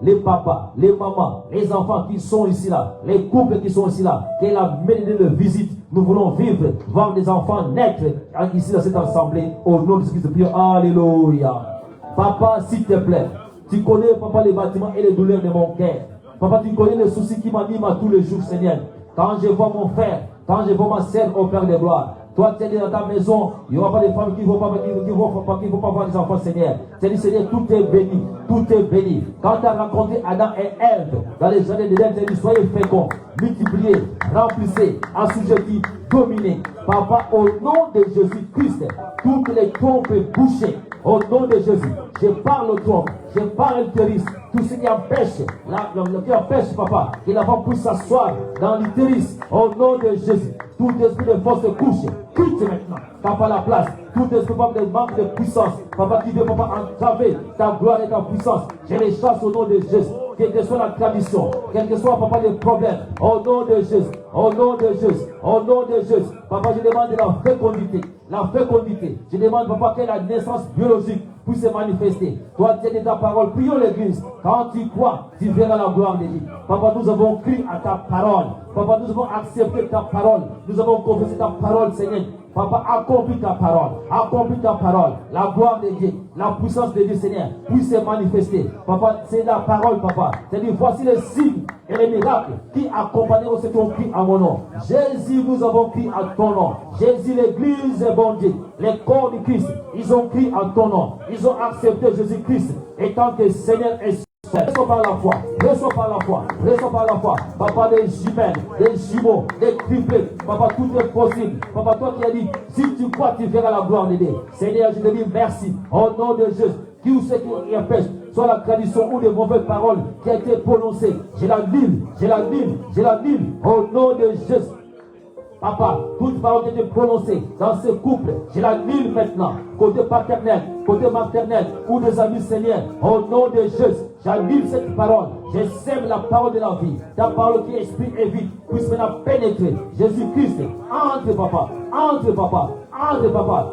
les papas, les mamans, les enfants qui sont ici là, les couples qui sont ici là, que la main de Dieu le visite. Nous voulons vivre, voir des enfants naître ici dans cette assemblée, au nom de Jésus-Christ. Prions, alléluia. Papa, s'il te plaît, tu connais, papa, les bâtiments et les douleurs de mon cœur. Papa, tu connais les soucis qui m'animent à tous les jours, Seigneur. Quand je vois mon frère, quand je vois ma sœur au Père des gloires, toi, tu es dans ta maison, il n'y aura pas de femmes qui ne vont pas voir des enfants, Seigneur. Tu dis, Seigneur, tout est béni, tout est béni. Quand tu as rencontré Adam et Ève dans les jardins d'Éden, tu as dit, soyez féconds, multipliez, remplissez, assujettis, dominez. Papa, au nom de Jésus-Christ, toutes les trompes bouchées, au nom de Jésus, je parle aux trompes, je parle au l'utérus, tout ce qui empêche, papa, que l'enfant puisse s'asseoir dans l'utérus, au nom de Jésus, tout esprit de force couche, quitte maintenant, papa la place, tout esprit de manque de puissance, papa qui veut, papa, entraver ta gloire et ta puissance, je les chasse au nom de Jésus. Quelle que soit la tradition, quel que soit, papa, les problèmes, au nom de Jésus, au nom de Jésus, au nom de Jésus, papa, je demande la fécondité, je demande, papa, que la naissance biologique puisse se manifester. Toi, tu es de ta parole, prions l'église, quand tu crois, tu verras la gloire de Dieu. Papa, nous avons cru à ta parole, papa, nous avons accepté ta parole, nous avons confessé ta parole, Seigneur. Papa, accomplis ta parole, la gloire de Dieu, la puissance de Dieu, Seigneur, puisse se manifester. Papa, c'est la parole, papa. C'est-à-dire, voici les signes et les miracles qui accompagneront ceux qui ont crié à mon nom. Jésus, nous avons crié à ton nom. Jésus, l'église est bon Dieu. Les corps du Christ, ils ont crié à ton nom. Ils ont accepté Jésus-Christ étant que Seigneur est. Reçois par la foi. Papa, des jumelles, des jumeaux, des triplés. Papa, tout est possible. Papa, toi qui as dit, si tu crois, tu verras la gloire de Dieu. Seigneur, je te dis merci. Au nom de Jésus, qui ou ceux qui empêchent, soit la tradition ou les mauvaises paroles qui ont été prononcées. Je l'annule. Au nom de Jésus. Papa, toute parole qui a été prononcée dans ce couple, je l'annule maintenant. Côté paternel, côté maternel, ou des amis, Seigneur, au nom de Jésus, j'annule cette parole. Je sème la parole de la vie. Ta parole qui est esprit et vie, puisse maintenant pénétrer. Jésus-Christ, entre papa.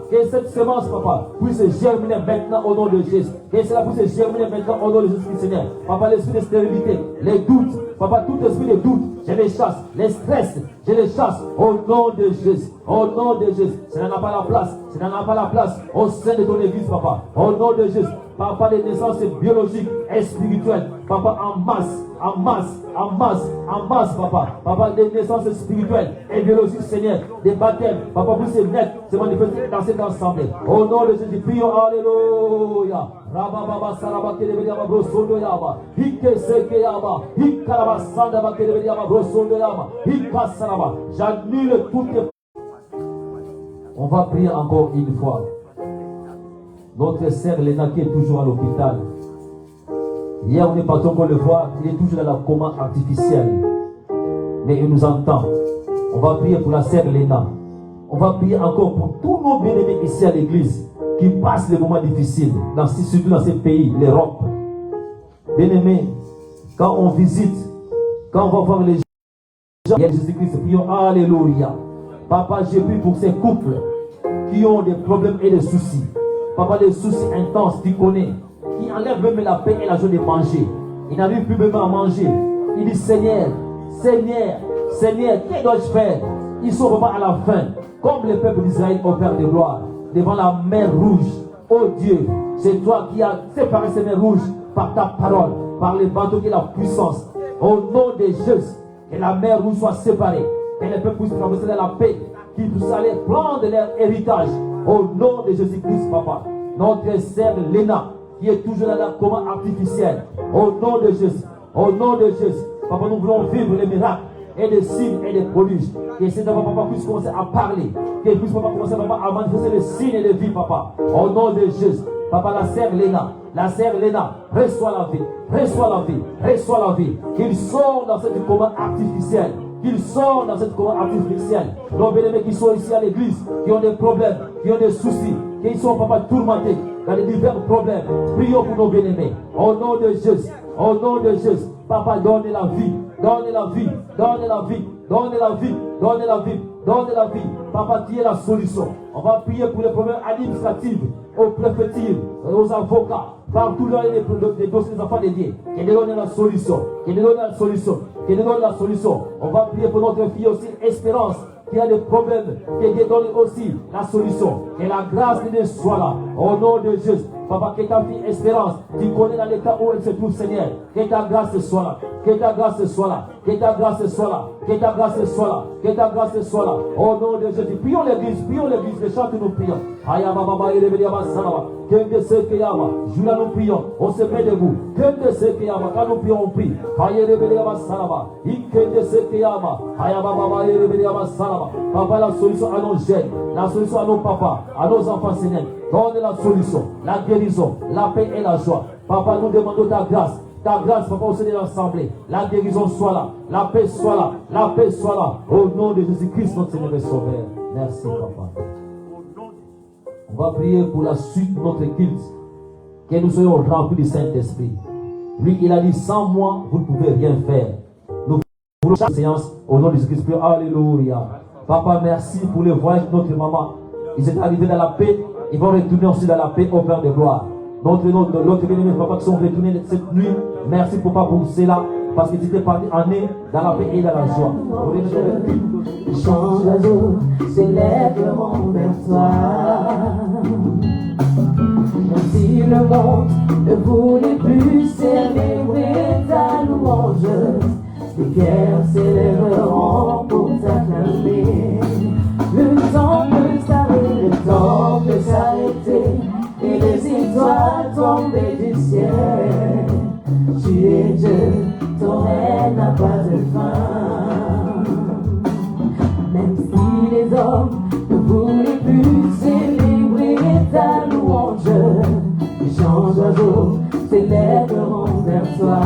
Que cette semence, papa, puisse germiner maintenant au nom de Jésus. Que cela puisse germiner maintenant au nom de Jésus, Seigneur. Papa, l'esprit de stérilité, les doutes, papa, tout esprit de doute, je les chasse. Les stress, je les chasse au nom de Jésus. Au nom de Jésus. Ça n'a pas la place au sein de ton église, papa. Au nom de Jésus. Papa, des naissances biologiques et spirituelles. Papa, en masse, papa. Papa, des naissances spirituelles et biologiques, Seigneur. Des baptêmes. Papa, vous se mettre, se manifester dans cette assemblée. Au nom de Jésus, prions, alléluia. Rababa saraba kelebeyama brosondo yaba. Hike seke yaba. Hikaraba sandaba kelebeyama brosondo yaba. Hikasaraba. J'annule toutes les... On va prier encore une fois. Notre sœur Léna qui est toujours à l'hôpital. Hier, on est parti encore le voir. Il est toujours dans la coma artificielle. Mais il nous entend. On va prier pour la sœur Léna. On va prier encore pour tous nos bien-aimés ici à l'église qui passent des moments difficiles, surtout dans ces pays, l'Europe. Bien-aimés, quand on visite, quand on va voir les gens, il y a Jésus-Christ, prions, alléluia. Papa, j'ai prie pour ces couples qui ont des problèmes et des soucis. Papa, des soucis intenses, tu connais, qui enlèvent même la paix et la joie de manger. Ils n'arrivent plus même à manger. Il dit, Seigneur, que dois-je faire? Ils sont vraiment à la fin, comme le peuple d'Israël au Père de gloire, devant la mer rouge. Oh Dieu, c'est toi qui as séparé ces mers rouges par ta parole, par les bateaux qui est la puissance. Au nom de Jésus, que la mer rouge soit séparée, que les peuples puissent traverser dans la paix, qu'ils puissent aller prendre leur héritage. Au nom de Jésus-Christ, papa. Notre sœur Léna, qui est toujours dans la coma artificielle. Au nom de Jésus. Papa, nous voulons vivre les miracles et des signes et des prodiges. Que cet enfant, papa, puisse commencer à parler. Que puisse, papa, commencer, papa, à manifester les signes et les vies, papa. Au nom de Jésus. Papa, la sœur Léna, reçois la vie. Qu'il sort dans cette coma artificielle. Nos bien-aimés qui sont ici à l'église, qui ont des problèmes, qui ont des soucis, qui sont, papa, tourmentés dans les divers problèmes. Prions pour nos bien-aimés. Au nom de Jésus. Papa, donne la vie. Papa, tu es la solution. On va prier pour les problèmes administratifs, aux préfectures, aux avocats. partout dans les dossiers des enfants dédiés. Qu'il nous donne la solution. Qu'il nous donne la solution. Qu'il nous donne la solution. On va prier pour notre fille aussi, Espérance, qui a des problèmes, qui donne aussi la solution. Que la grâce de Dieu soit là. Au nom de Jésus. Papa, que ta fille Espérance, tu connais dans l'état où elle se trouve, Seigneur. Que ta grâce soit là. Que ta grâce soit là. Que ta grâce soit là. Que ta grâce soit là. Que ta grâce soit là. Au nom de Jésus. Prions l'église. Prions l'église. Les chants que nous prions. Que ce que yama. Julia, nous prions. On se met debout. Que ce que yama. Quand nous prions, on prie. Papa, la solution à nos jeunes. La solution à nos papas. À nos enfants, Seigneur. Donne la solution. La guérison. La paix et la joie. Papa, nous demandons ta grâce. Ta grâce, papa, au sein de l'assemblée. La guérison soit là. La paix soit là. La paix soit là. Au nom de Jésus-Christ, notre Seigneur et Sauveur. Merci, papa. On va prier pour la suite de notre culte. Que nous soyons remplis du Saint-Esprit. Lui, il a dit, sans moi, vous ne pouvez rien faire. Nous voulons chaque séance au nom de Jésus-Christ. Alléluia. Papa, merci pour le voyage de notre maman. Ils étaient arrivés dans la paix. Ils vont retourner aussi dans la paix au Père de gloire. L'autre bien-aimé, papa, qui sont retournés cette nuit. Merci, papa, pour cela. Parce que tu étais parti en nez dans la paix et dans la joie. Les chants d'oiseaux s'élèveront vers toi. Même si le monde ne voulait plus célébrer ta louange, les cœurs s'élèveront pour t'acclamer. Le temps peut s'arrêter, et les étoiles tomber du ciel. Tu es Dieu, ton règne n'a pas de fin. Même si les hommes ne voulaient plus célébrer ta louange, les chants d'oiseaux s'élèveront vers toi.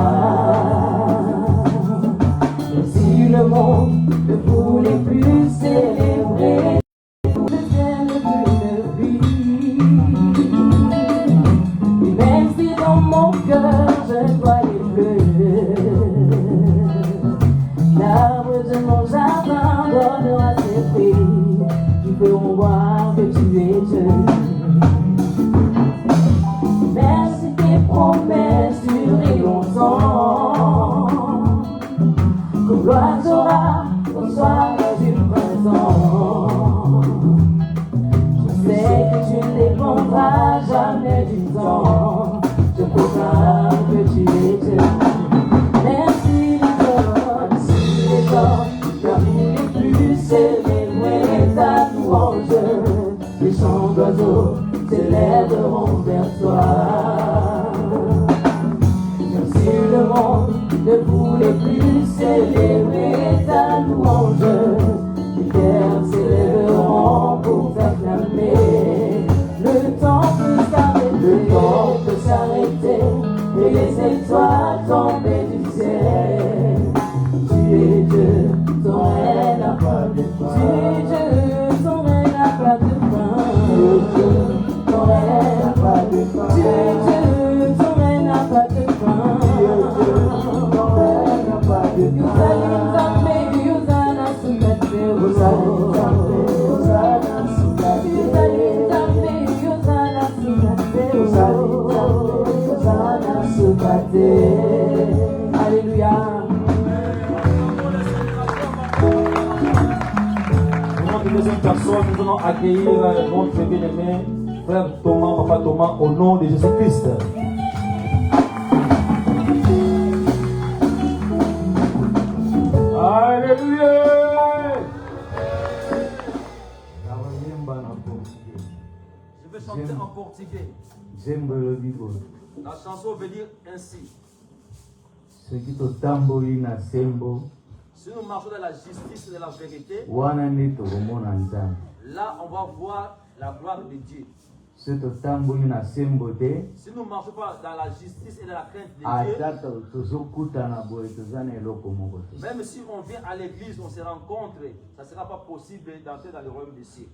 Même si le monde ne voulait plus célébrer, mon cœur, je vois les fleurs. L'arbre de mon jardin donnera ses fruits, qui feront voir que tu es Dieu. Merci tes promesses durent longtemps. Que gloire t'aura au soir du printemps. Je sais que tu ne dépendras jamais du temps. Je proclame que tu es Dieu. Merci les hommes, car il n'est plus célébrer ta louange. Les chants d'oiseaux s'élèveront vers toi. Même si le monde ne voulait plus célébrer ta louange, les cœurs s'élèveront pour t'acclamer. Le temps peut s'arrêter, et les étoiles tomber du ciel. Tu es Dieu, ton règne n'a pas de fin. Tu es Dieu, ton règne n'a pas de fin. Tu es Dieu, ton règne n'a pas de fin. Tu es Dieu, ton règne n'a pas de fin. Tu es Dieu, ton règne n'a pas de fin. Alléluia. Pour notre deuxième personne, nous allons accueillir notre bien-aimé frère Thomas, papa Thomas, au nom de Jésus-Christ. Alléluia. Je vais chanter en portugais. La chanson veut dire ainsi. Si nous marchons dans la justice et de la vérité, là on va voir la gloire de Dieu. Si nous ne marchons pas dans la justice et dans la crainte de Dieu, même si on vient à l'église, on se rencontre, ça ne sera pas possible d'entrer dans le royaume des cieux.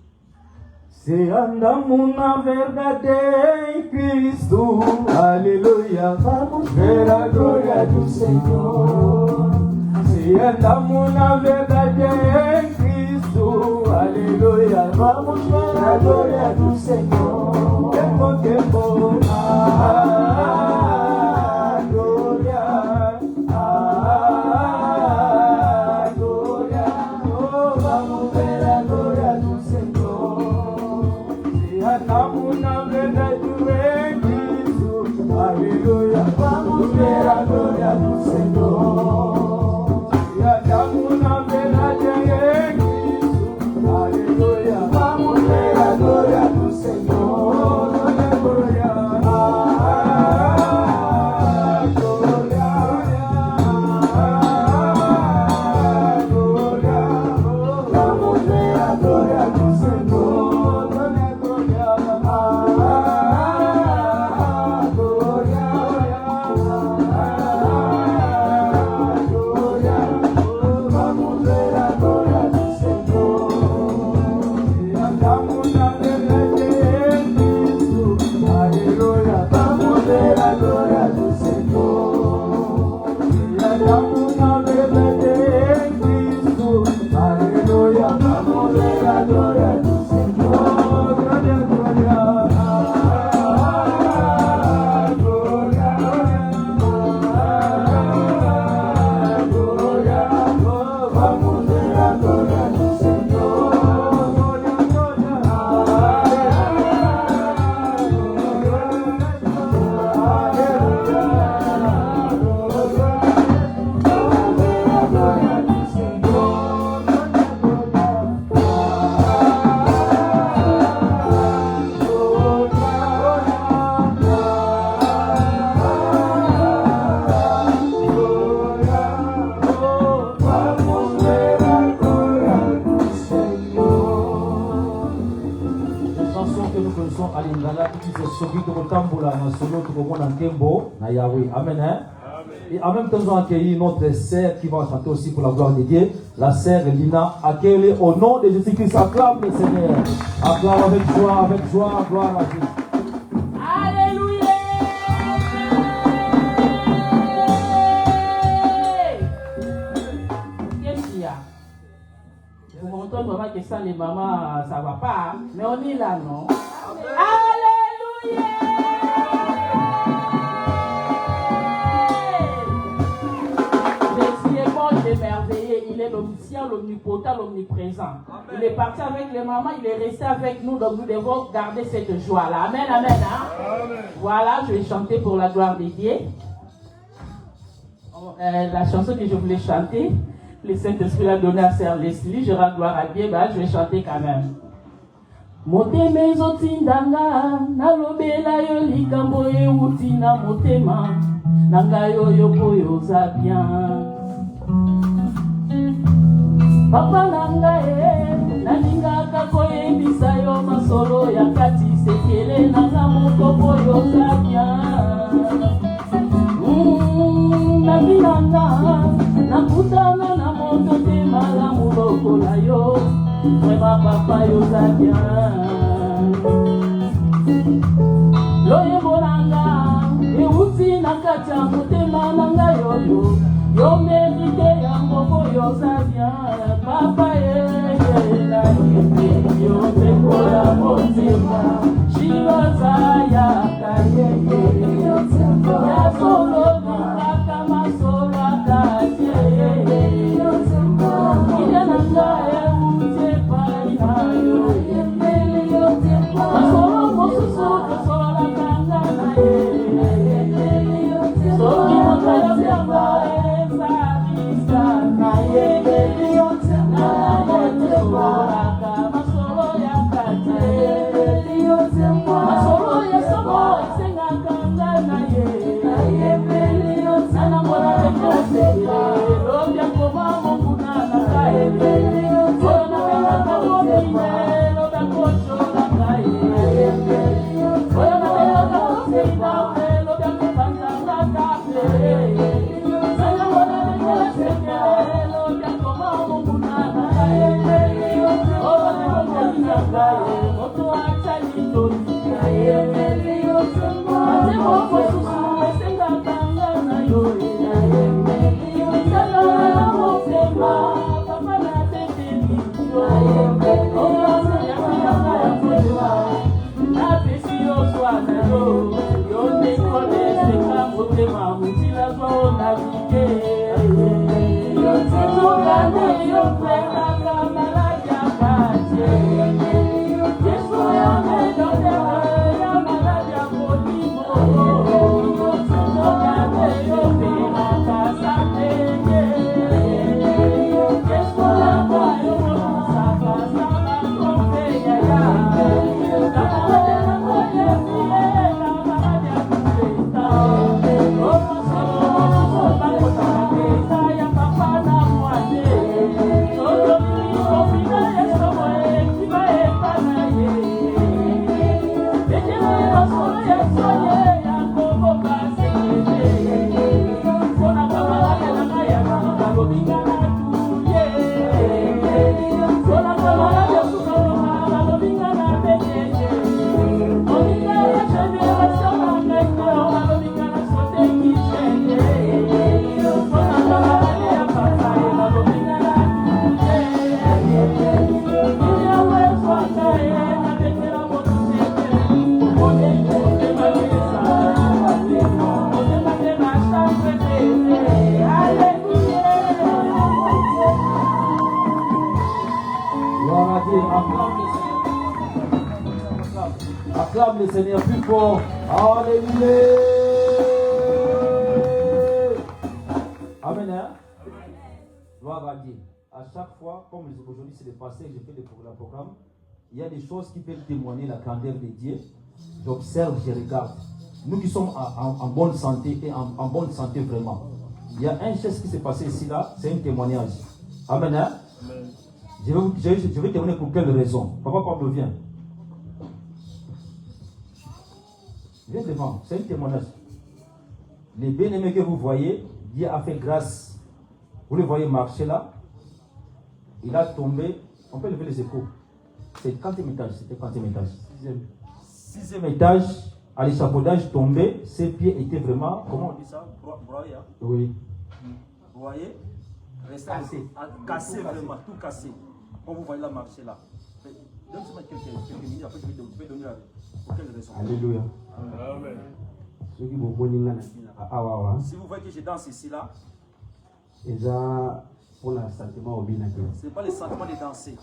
Se andamos na verdade em Cristo, aleluia, vamos ver a glória do Senhor. Se andamos na verdade em Cristo, aleluia, vamos ver a glória do Senhor. Tempo, tempo, Amen. Et en même temps, nous avons accueilli notre sœur qui va chanter aussi pour la gloire de Dieu. La sœur Lina, accueille au nom de Jésus-Christ. Acclame le Seigneur. Acclame avec joie, gloire à Dieu. Alléluia. Qu'est-ce qu'il y a? Vous m'entendez vraiment que ça, les mamans, ça va pas. Mais on est là, non? Alléluia. Merveilleux, il est l'omniscient, l'omnipotent, l'omniprésent. Il est parti avec les mamans, il est resté avec nous, donc nous devons garder cette joie-là. Amen, amen, hein? Amen. Voilà, je vais chanter pour la gloire de Dieu. La chanson que je voulais chanter, le Saint-Esprit l'a donnée à Sœur Leslie, je rends gloire à Dieu, je vais chanter quand même. Motema ezotindanga nalobela yo likambo euti na motema nanga yo yokoyoza bien. Papa nanga nalingaka koyebisa yo masolo ya kati sekele nanga moko koyoza bien. Nabi nanga nakutana na moto te malamu lokola yo vraiment papa yoza bien. Loyembo nanga euti na kati ya motema nanga yoyo yo mérite yango koyoza bien. Papa na yo tekola motema shiloza ya kayeye ya solo naka masolo akatie ina nanga euti pai na yo masolo mosusu kosola kanga na ye soki motaya byamba Oh Acclame le Seigneur plus fort. Alléluia. Amen. Hein? Gloire à Dieu. À chaque fois, comme aujourd'hui c'est le passé, j'ai fait le programme, il y a des choses qui peuvent témoigner la grandeur de Dieu. J'observe, je regarde. Nous qui sommes en bonne santé et en bonne santé vraiment. Il y a un geste qui s'est passé ici là, c'est un témoignage. Amen. Hein? Amen. Je vais témoigner pour quelle raison. Papa Pablo, viens. Viens devant, c'est un témoignage. Les bien-aimés que vous voyez, Dieu a fait grâce. Vous le voyez marcher là. Il a tombé. On peut lever les échos. C'est le 4e étage. C'était 4e étage. 6e étage. À l'échafaudage tombé. Ses pieds étaient vraiment. Comment on dit ça? Broyé. Hein? Oui. Broyé. Cassé vraiment. Tout cassé. Comme vous voyez là marcher là. Donne-moi quelques minutes. Après, je vais donner pour quelle raison. Alléluia. Amen. Si vous voyez que je danse ici là. Pour le sentiment au bien. Ce n'est pas le sentiment de danser.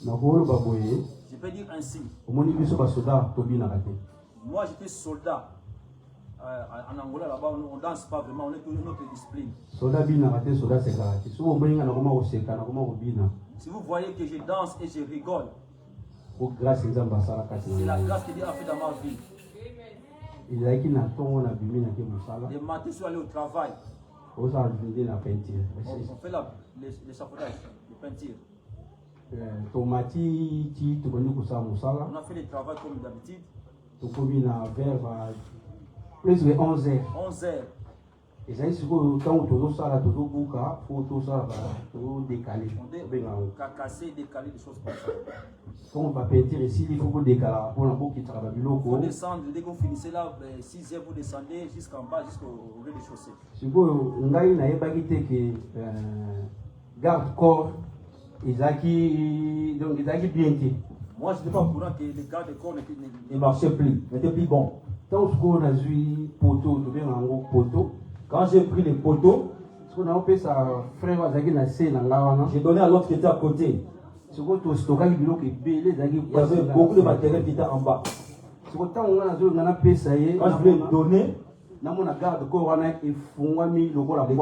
Je peux dire ainsi. Moi j'étais soldat. En Angola là-bas, on ne danse pas vraiment, on est toujours notre discipline. Si vous voyez que je danse et je rigole, c'est la grâce que Dieu a fait dans ma vie. Les matins, je suis allé au travail. On fait l'échafaudage, la peinture. On a fait le travail comme d'habitude. Plus de 11 heures. 11 heures. Et ça, c'est quand on ça, il faut décaler. On casser, décaler des choses comme ça. Quand on va peintir ici, il faut décaler. Il faut descendre, dès que vous finissez là, 6 heures, vous descendez jusqu'en bas, jusqu'au rez-de-chaussée. Si vous n'avez pas quitté que garde-corps, ils ont bien été. Moi, je n'étais pas au courant que les gardes-corps ne marchaient plus, n'étaient plus bons. Tant qu'on a vu poteau, quand j'ai pris les poteaux, j'ai donné à l'autre qui était à côté. Il y avait beaucoup de matériel qui était en bas. Quand je voulais donner, les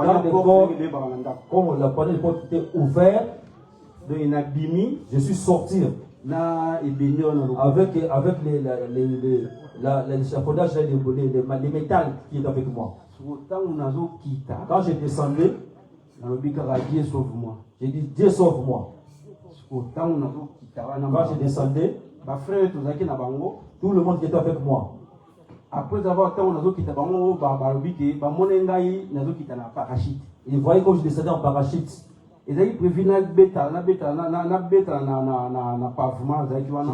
gardes-corps, comme la porte était ouverte, je suis sorti avec l'échafaudage, les métals qui étaient avec moi. Quand j'ai descendu, j'ai dit Dieu sauve-moi. Quand j'ai descendu, tout le monde qui était avec moi. Après avoir ils voyaient que je descendais en parachute. Je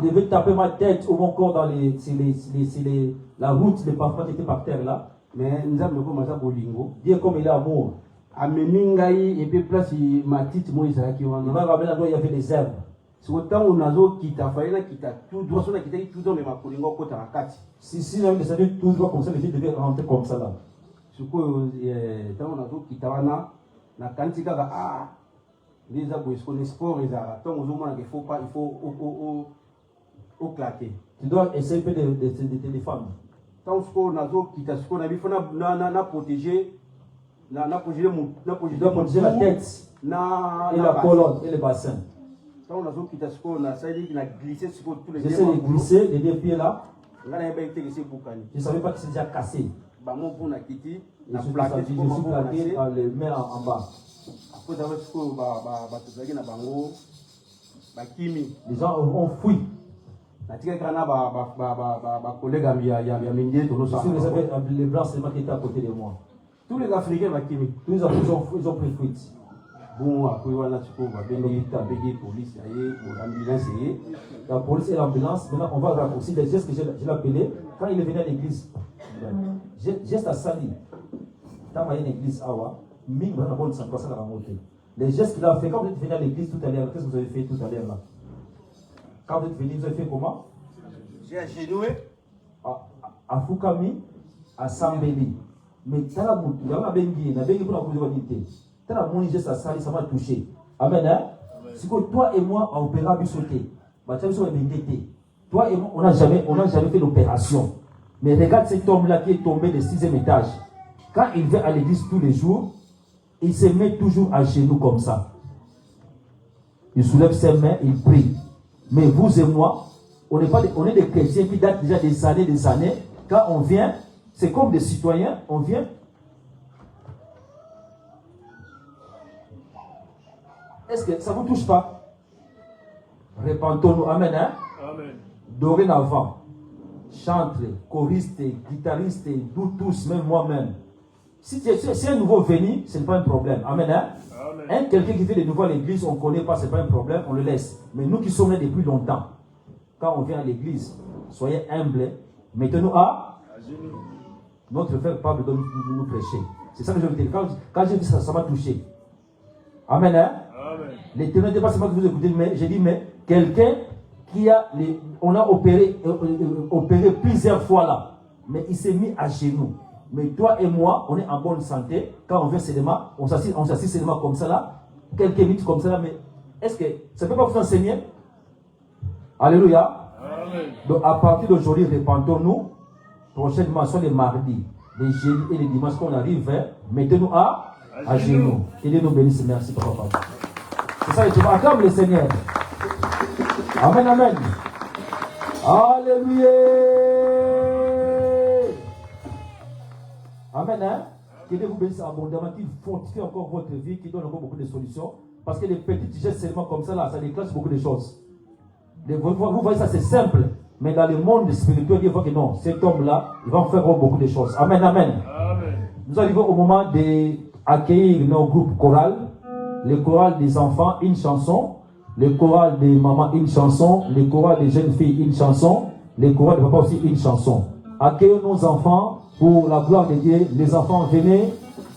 devais taper ma tête ou mon corps dans la route, les parfums qui étaient par terre là. Mais Dieu comme il est amour. Il m'a ramené là où il y avait des herbes. Si j'avais descendu tout droit comme ça, les filles devaient rentrer comme ça là. Les sport, il faut claquer. Tu dois essayer de les femmes. Tant qu'on a protégé, tu dois protéger la tête et la colonne et le bassin. J'essaie de glisser les deux pieds là. Je ne savais pas que c'est déjà cassé. Je suis plaqué, les mains en bas. Les gens ont fui. Je suis les blancs seulement qui étaient à côté de moi. Tous les Africains, tous les Africains ils ont pris fuite. Bon, après, la police et l'ambulance, maintenant on va raccourcir les gestes que j'ai appelé quand il est venu à l'église. Geste à Sali. Quand il y a une église, les gestes qu'il a fait, quand vous êtes venu à l'église tout à l'heure, qu'est-ce que vous avez fait tout à l'heure là? Quand vous êtes venu, vous avez fait comment? J'ai agenoué à Fukami, à Sambeli. Mais il y a un bengi pour la positivité. Mon geste à Sali, ça m'a touché. Amen. Hein? Si toi et moi, on opéra sauter. Tu as Toi et moi, on n'a jamais fait l'opération. Mais regarde cet homme-là qui est tombé du 6e étage. Quand il vient à l'église tous les jours, il se met toujours à genoux comme ça. Il soulève ses mains, il prie. Mais vous et moi, on est des chrétiens qui datent déjà des années. Quand on vient, c'est comme des citoyens, on vient. Est-ce que ça ne vous touche pas? Répentons-nous. Amen. Hein? Amen. Dorénavant, chantres, choristes, guitaristes, nous tous, même moi-même. Si un nouveau venu, ce n'est pas un problème. Amen. Hein? Amen. Quelqu'un qui fait des nouveaux à l'église, on ne connaît pas, ce n'est pas un problème, on le laisse. Mais nous qui sommes là depuis longtemps, quand on vient à l'église, soyez humbles, mettez-nous à genoux. Notre frère Pablo doit nous prêcher. C'est ça que je veux dire. Quand j'ai vu ça, ça m'a touché. Amen. Hein? Amen. L'éternel n'est pas seulement que vous écoutez, mais j'ai dit, mais quelqu'un qui on a opéré plusieurs fois là, mais il s'est mis à genoux. Mais toi et moi, on est en bonne santé. Quand on vient seulement, on s'assied seulement comme ça là, quelques minutes comme ça là, mais est-ce que ça ne peut pas vous enseigner? Alléluia. Amen. Donc à partir d'aujourd'hui, répentons-nous. Prochainement, soit les mardis, les jeudis et les dimanches qu'on arrive, mettez-nous à genoux. Et Dieu nous bénisse. Merci, papa. C'est ça, et tu vas acclamer le Seigneur. Amen, amen. Alléluia. Amen, hein. Que Dieu vous bénisse abondamment, qu'il fortifie encore votre vie, qu'il donne encore beaucoup de solutions. Parce que les petits gestes seulement comme ça, là, ça déclenche beaucoup de choses. Vous voyez, ça c'est simple. Mais dans le monde spirituel, il voit que non, cet homme-là, il va faire beaucoup de choses. Amen, amen. Amen. Nous arrivons au moment d'accueillir nos groupes chorales. Le choral des enfants, une chanson. Le choral des mamans, une chanson. Le choral des jeunes filles, une chanson. Le choral des papas aussi, une chanson. Accueillons nos enfants pour la gloire de Dieu. Les enfants, venez.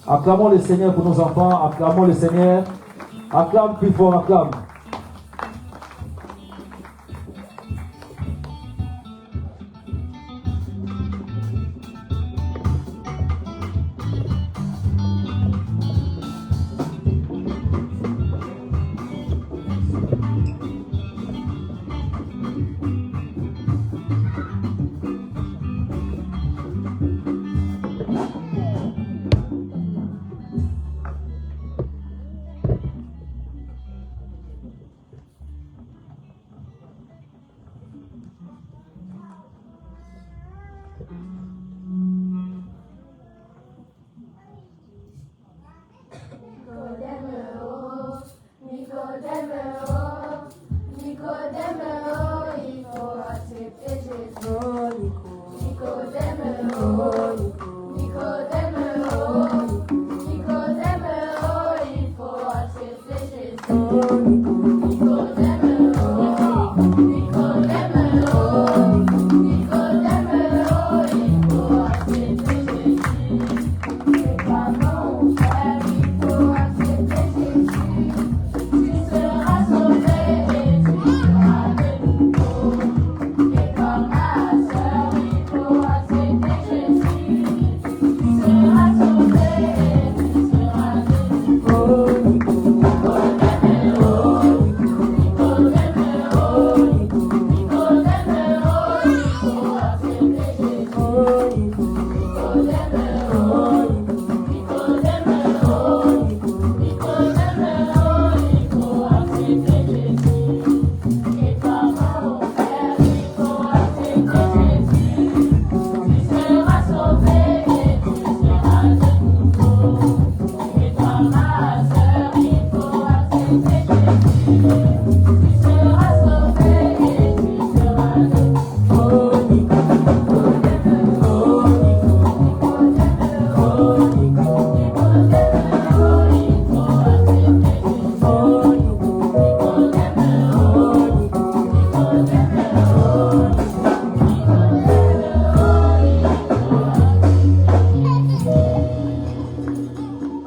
Acclamons le Seigneur pour nos enfants. Acclamons le Seigneur. Acclame plus fort, acclame.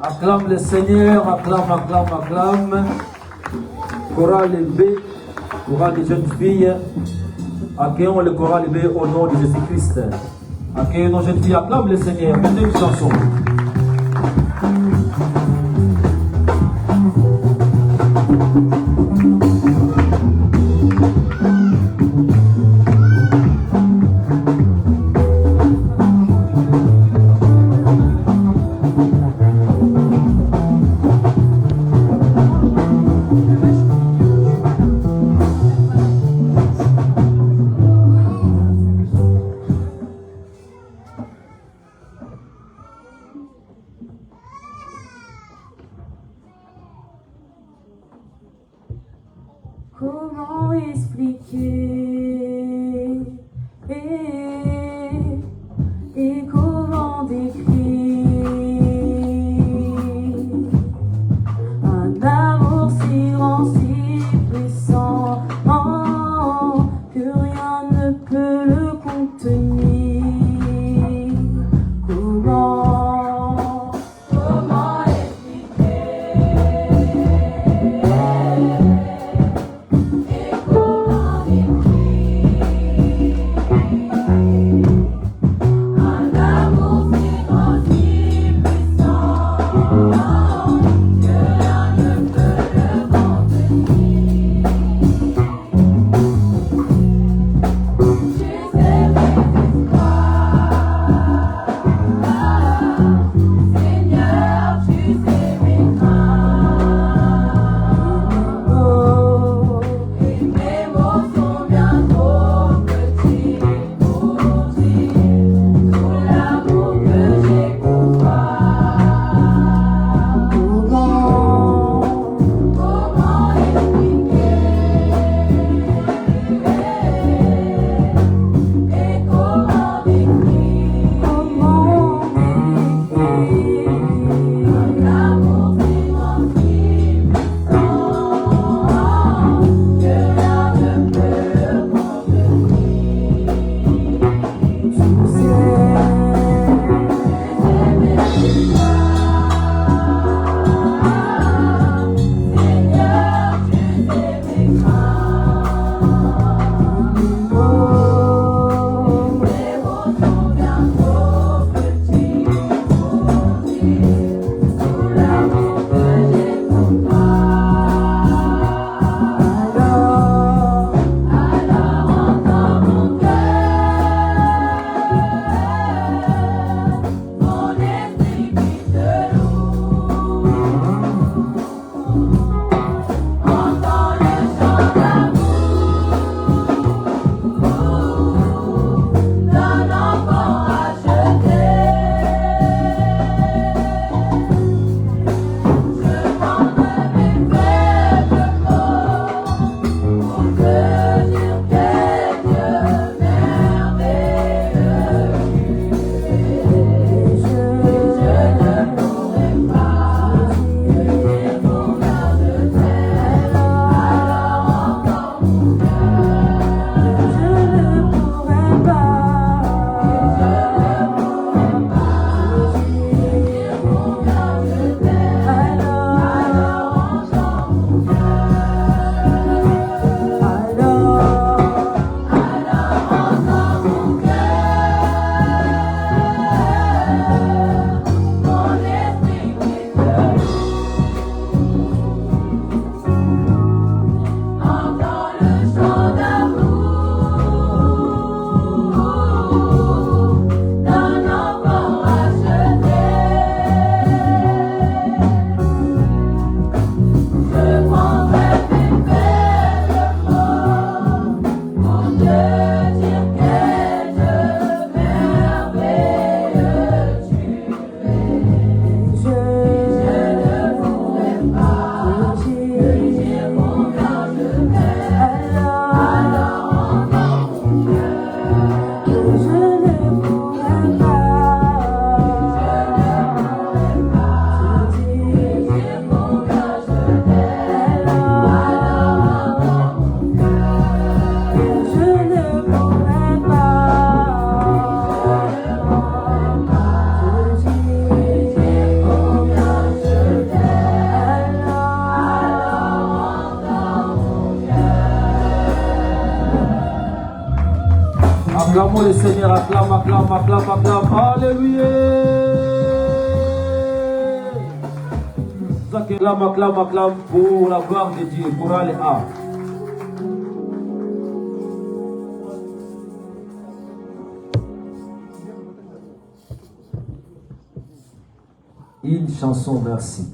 Acclame le Seigneur, acclame, acclame, acclame. Chorale B, chorale des jeunes filles. Accueillons le chorale B au nom de Jésus-Christ. Accueillons nos jeunes filles, acclame le Seigneur. Mettez une chanson. Comment expliquer et comment décrire un amour si grand, si puissant que rien ne peut le contenir. Comment Acclamons le Seigneur, acclame, acclame, acclame, acclame. Alléluia. Acclame, acclame, acclame pour la gloire de Dieu, pour aller à. une chanson merci.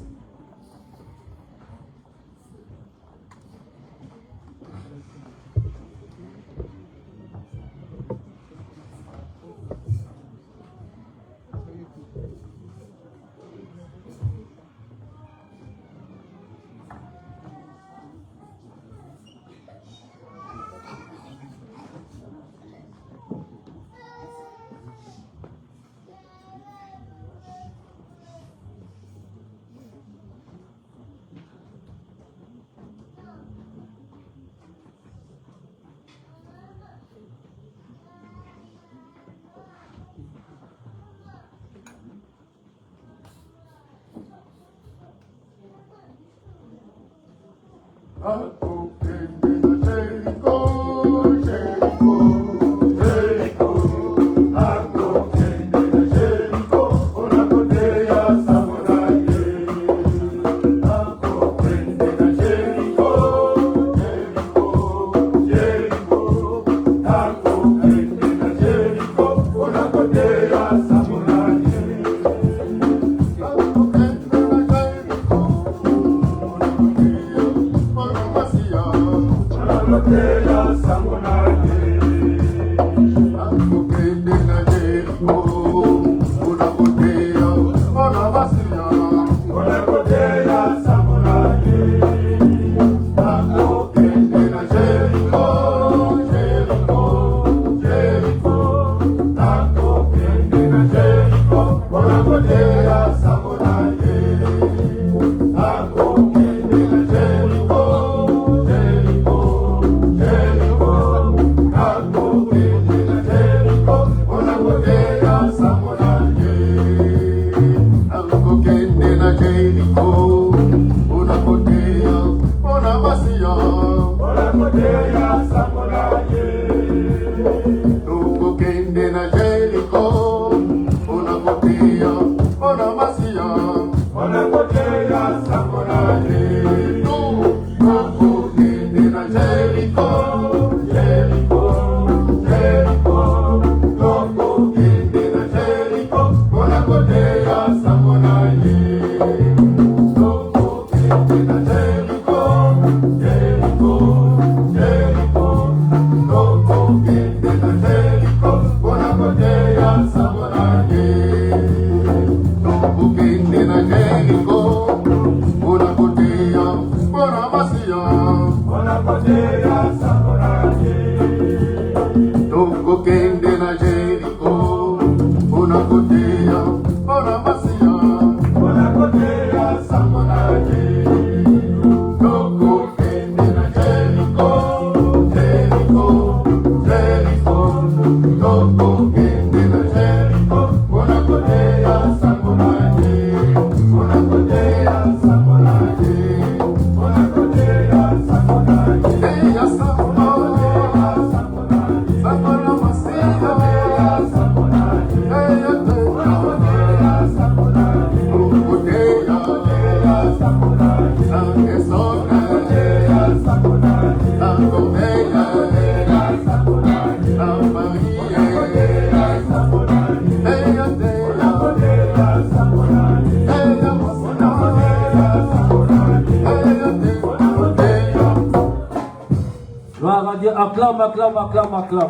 Acclame.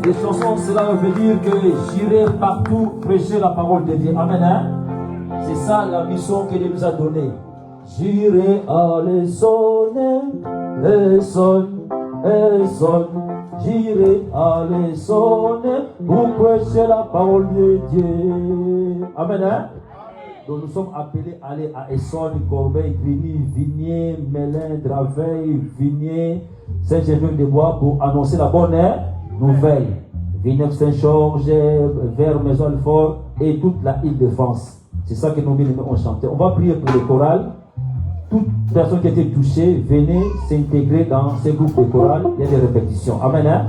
Les chansons, cela veut dire que j'irai partout prêcher la parole de Dieu. Amen. Hein? C'est ça la mission que Dieu nous a donnée. J'irai aller sonner, et sonne, et sonne. J'irai aller sonner pour prêcher la parole de Dieu. Amen. Hein? Donc nous sommes appelés à aller à Essonne, Corbeil, Grigny, Vigné, Mélin, Draveil, Vigné, Saint-Germain-des-Bois pour annoncer la bonne nouvelle. Villeneuve-Saint-Georges, vers Maison-Alfort et toute la Île-de-France. C'est ça que nos bien-aimés ont chanté. On va prier pour le choral. Toute personne qui a été touchée, venez s'intégrer dans ces groupes de chorales. Il y a des répétitions. Amen. Hein?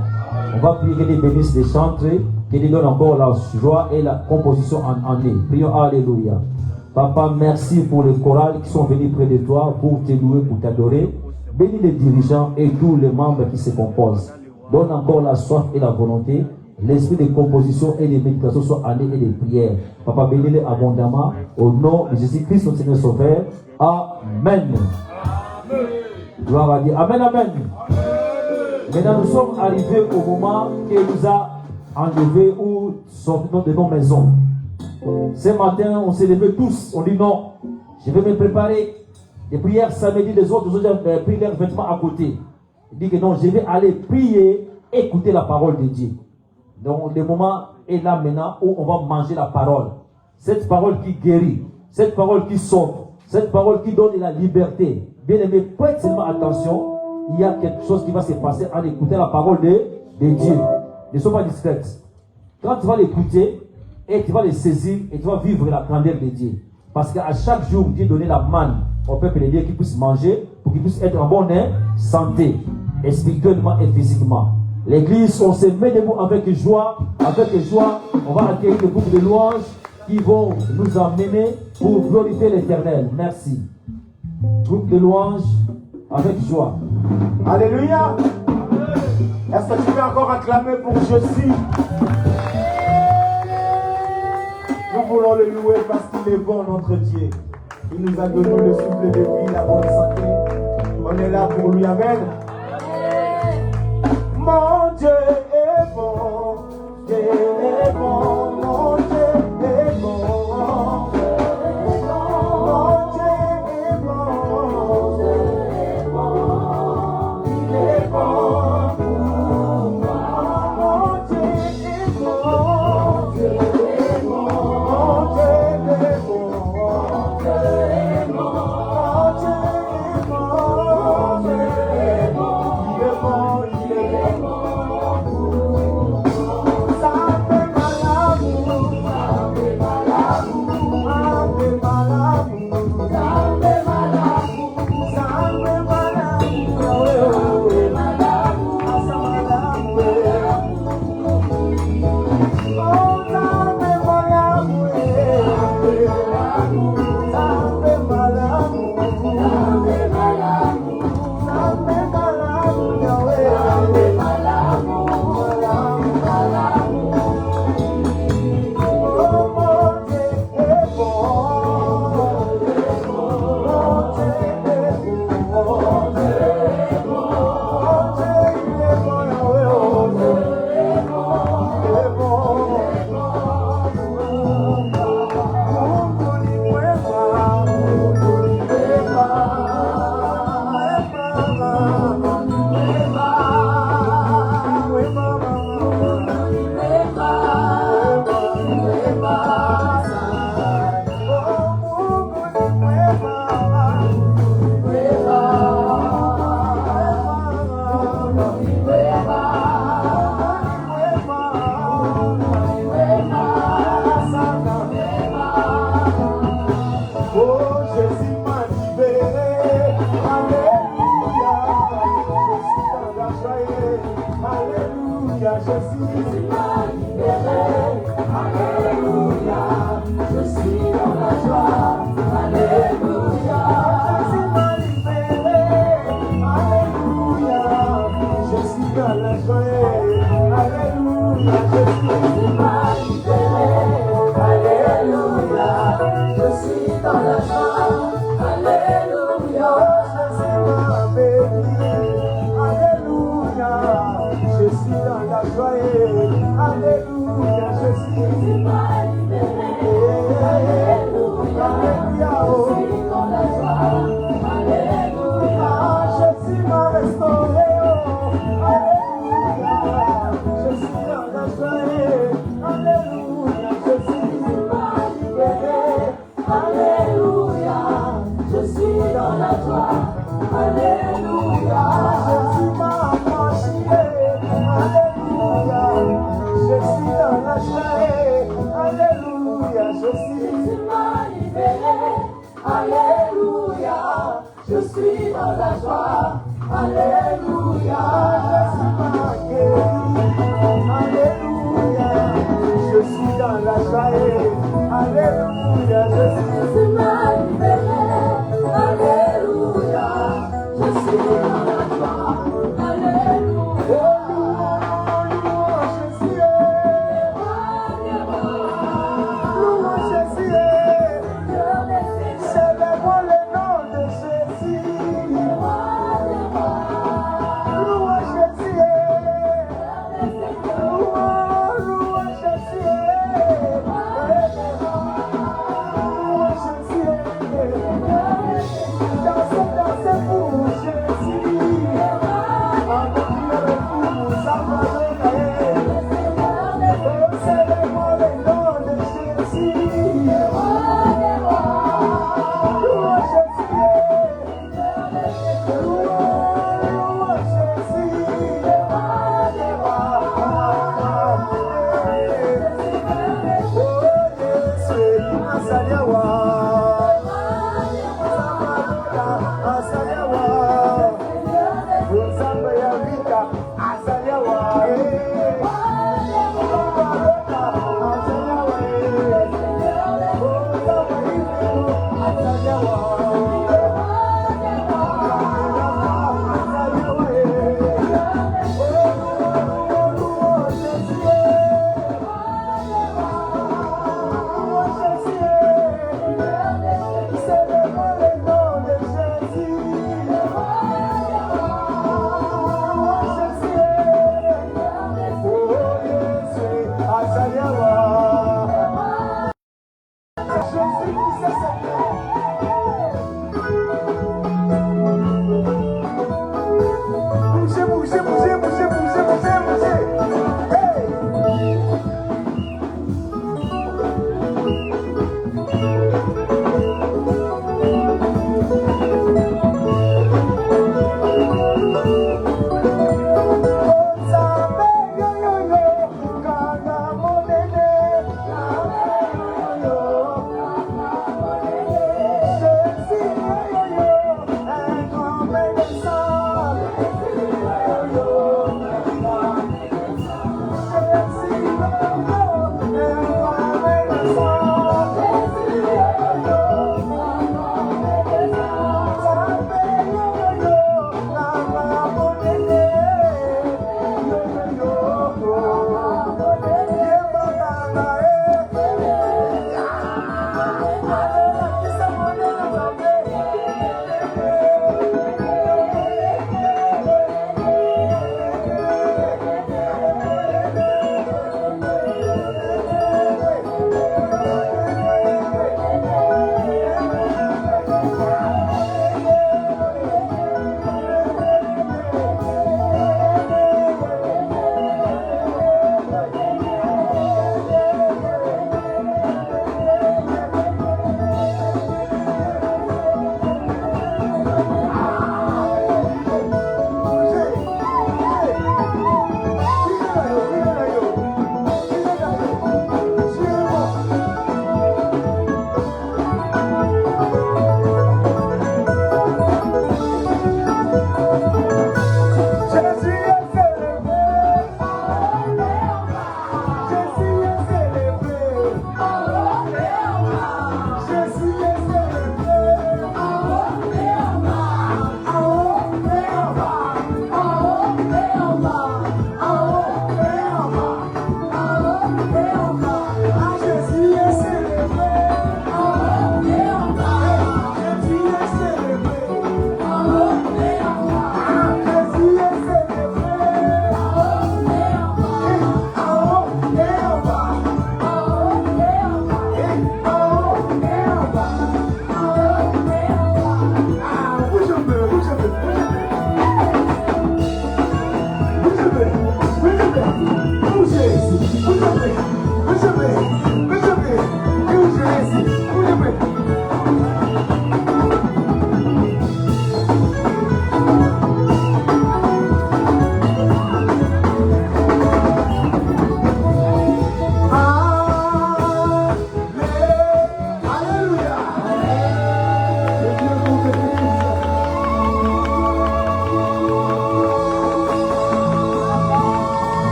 On va prier que Dieu bénisse les chantres, que Dieu donne encore la joie et la composition en eux. Prions. Alléluia. Papa, merci pour les chorales qui sont venus près de toi pour te louer, pour t'adorer. Bénis les dirigeants et tous les membres qui se composent. Donne encore la soif et la volonté l'esprit de composition et de méditation soit en eux et de prière. Papa, bénis-les abondamment au nom de Jésus-Christ, notre Seigneur Sauveur. Amen. Gloire à Dieu. Amen, amen. Maintenant, nous sommes arrivés au moment qu'il nous a enlevés ou sortis de nos maisons. Ce matin, on s'est levés tous. On dit non, je vais me préparer. Les prières samedi, les autres ont pris leurs vêtements à côté. Il dit que non, je vais aller prier, écouter la parole de Dieu. Donc, le moment est là maintenant où on va manger la parole. Cette parole qui guérit, cette parole qui sauve, cette parole qui donne de la liberté. Bien aimé, prête seulement attention. Il y a quelque chose qui va se passer en écoutant la parole de Dieu. Ne sois pas discrète. Quand tu vas l'écouter, et tu vas le saisir, et tu vas vivre la grandeur de Dieu. Parce qu'à chaque jour, Dieu donnait la manne au peuple de Dieu qui puisse manger, pour qu'il puisse être en bonne santé, spirituellement et physiquement. L'église, on se met debout avec joie, on va accueillir le groupe de louanges qui vont nous emmener pour glorifier l'Éternel. Merci. Groupe de louanges avec joie. Alléluia. Est-ce que tu peux encore acclamer pour Jésus? Nous voulons le louer parce qu'il est bon, notre Dieu. Il nous a donné le souffle de vie, la bonne santé. On est là pour lui. Amen. Mon Dieu est bon, Dieu est bon, mon Dieu est bon. Mon Dieu est bon, il est bon pour moi. Mon Dieu est bon, Dieu est bon, mon Dieu est bon, mon Dieu est bon, mon Dieu est bon, mon Dieu est bon, il est bon, il est bon.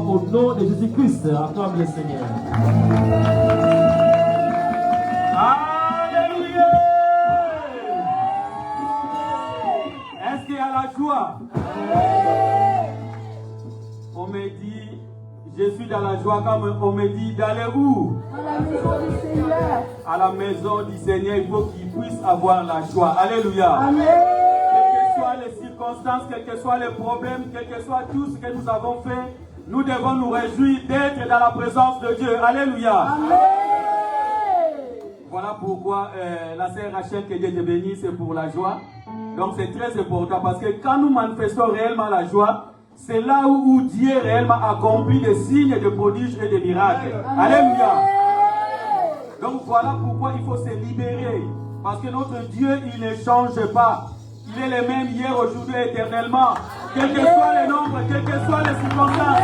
Au nom de Jésus-Christ, acclame le Seigneur. Alléluia! Est-ce qu'il y a la joie? On me dit, je suis dans la joie, comme on me dit, d'aller où? À la maison du Seigneur. À la maison du Seigneur, il faut qu'il puisse avoir la joie. Alléluia! Amen. Quelles que soient les circonstances, quels que soient les problèmes, quel que soit tout ce que nous avons fait, nous devons nous réjouir d'être dans la présence de Dieu. Alléluia. Amen. Voilà pourquoi la sœur Rachel, que Dieu te bénisse, c'est pour la joie. Donc c'est très important parce que quand nous manifestons réellement la joie, c'est là où Dieu réellement accomplit des signes, des prodiges et des miracles. Amen. Alléluia. Donc voilà pourquoi il faut se libérer. Parce que notre Dieu, il ne change pas. Il est le même hier, aujourd'hui et éternellement. Quel que soit le nombre, quelles que soient les circonstances,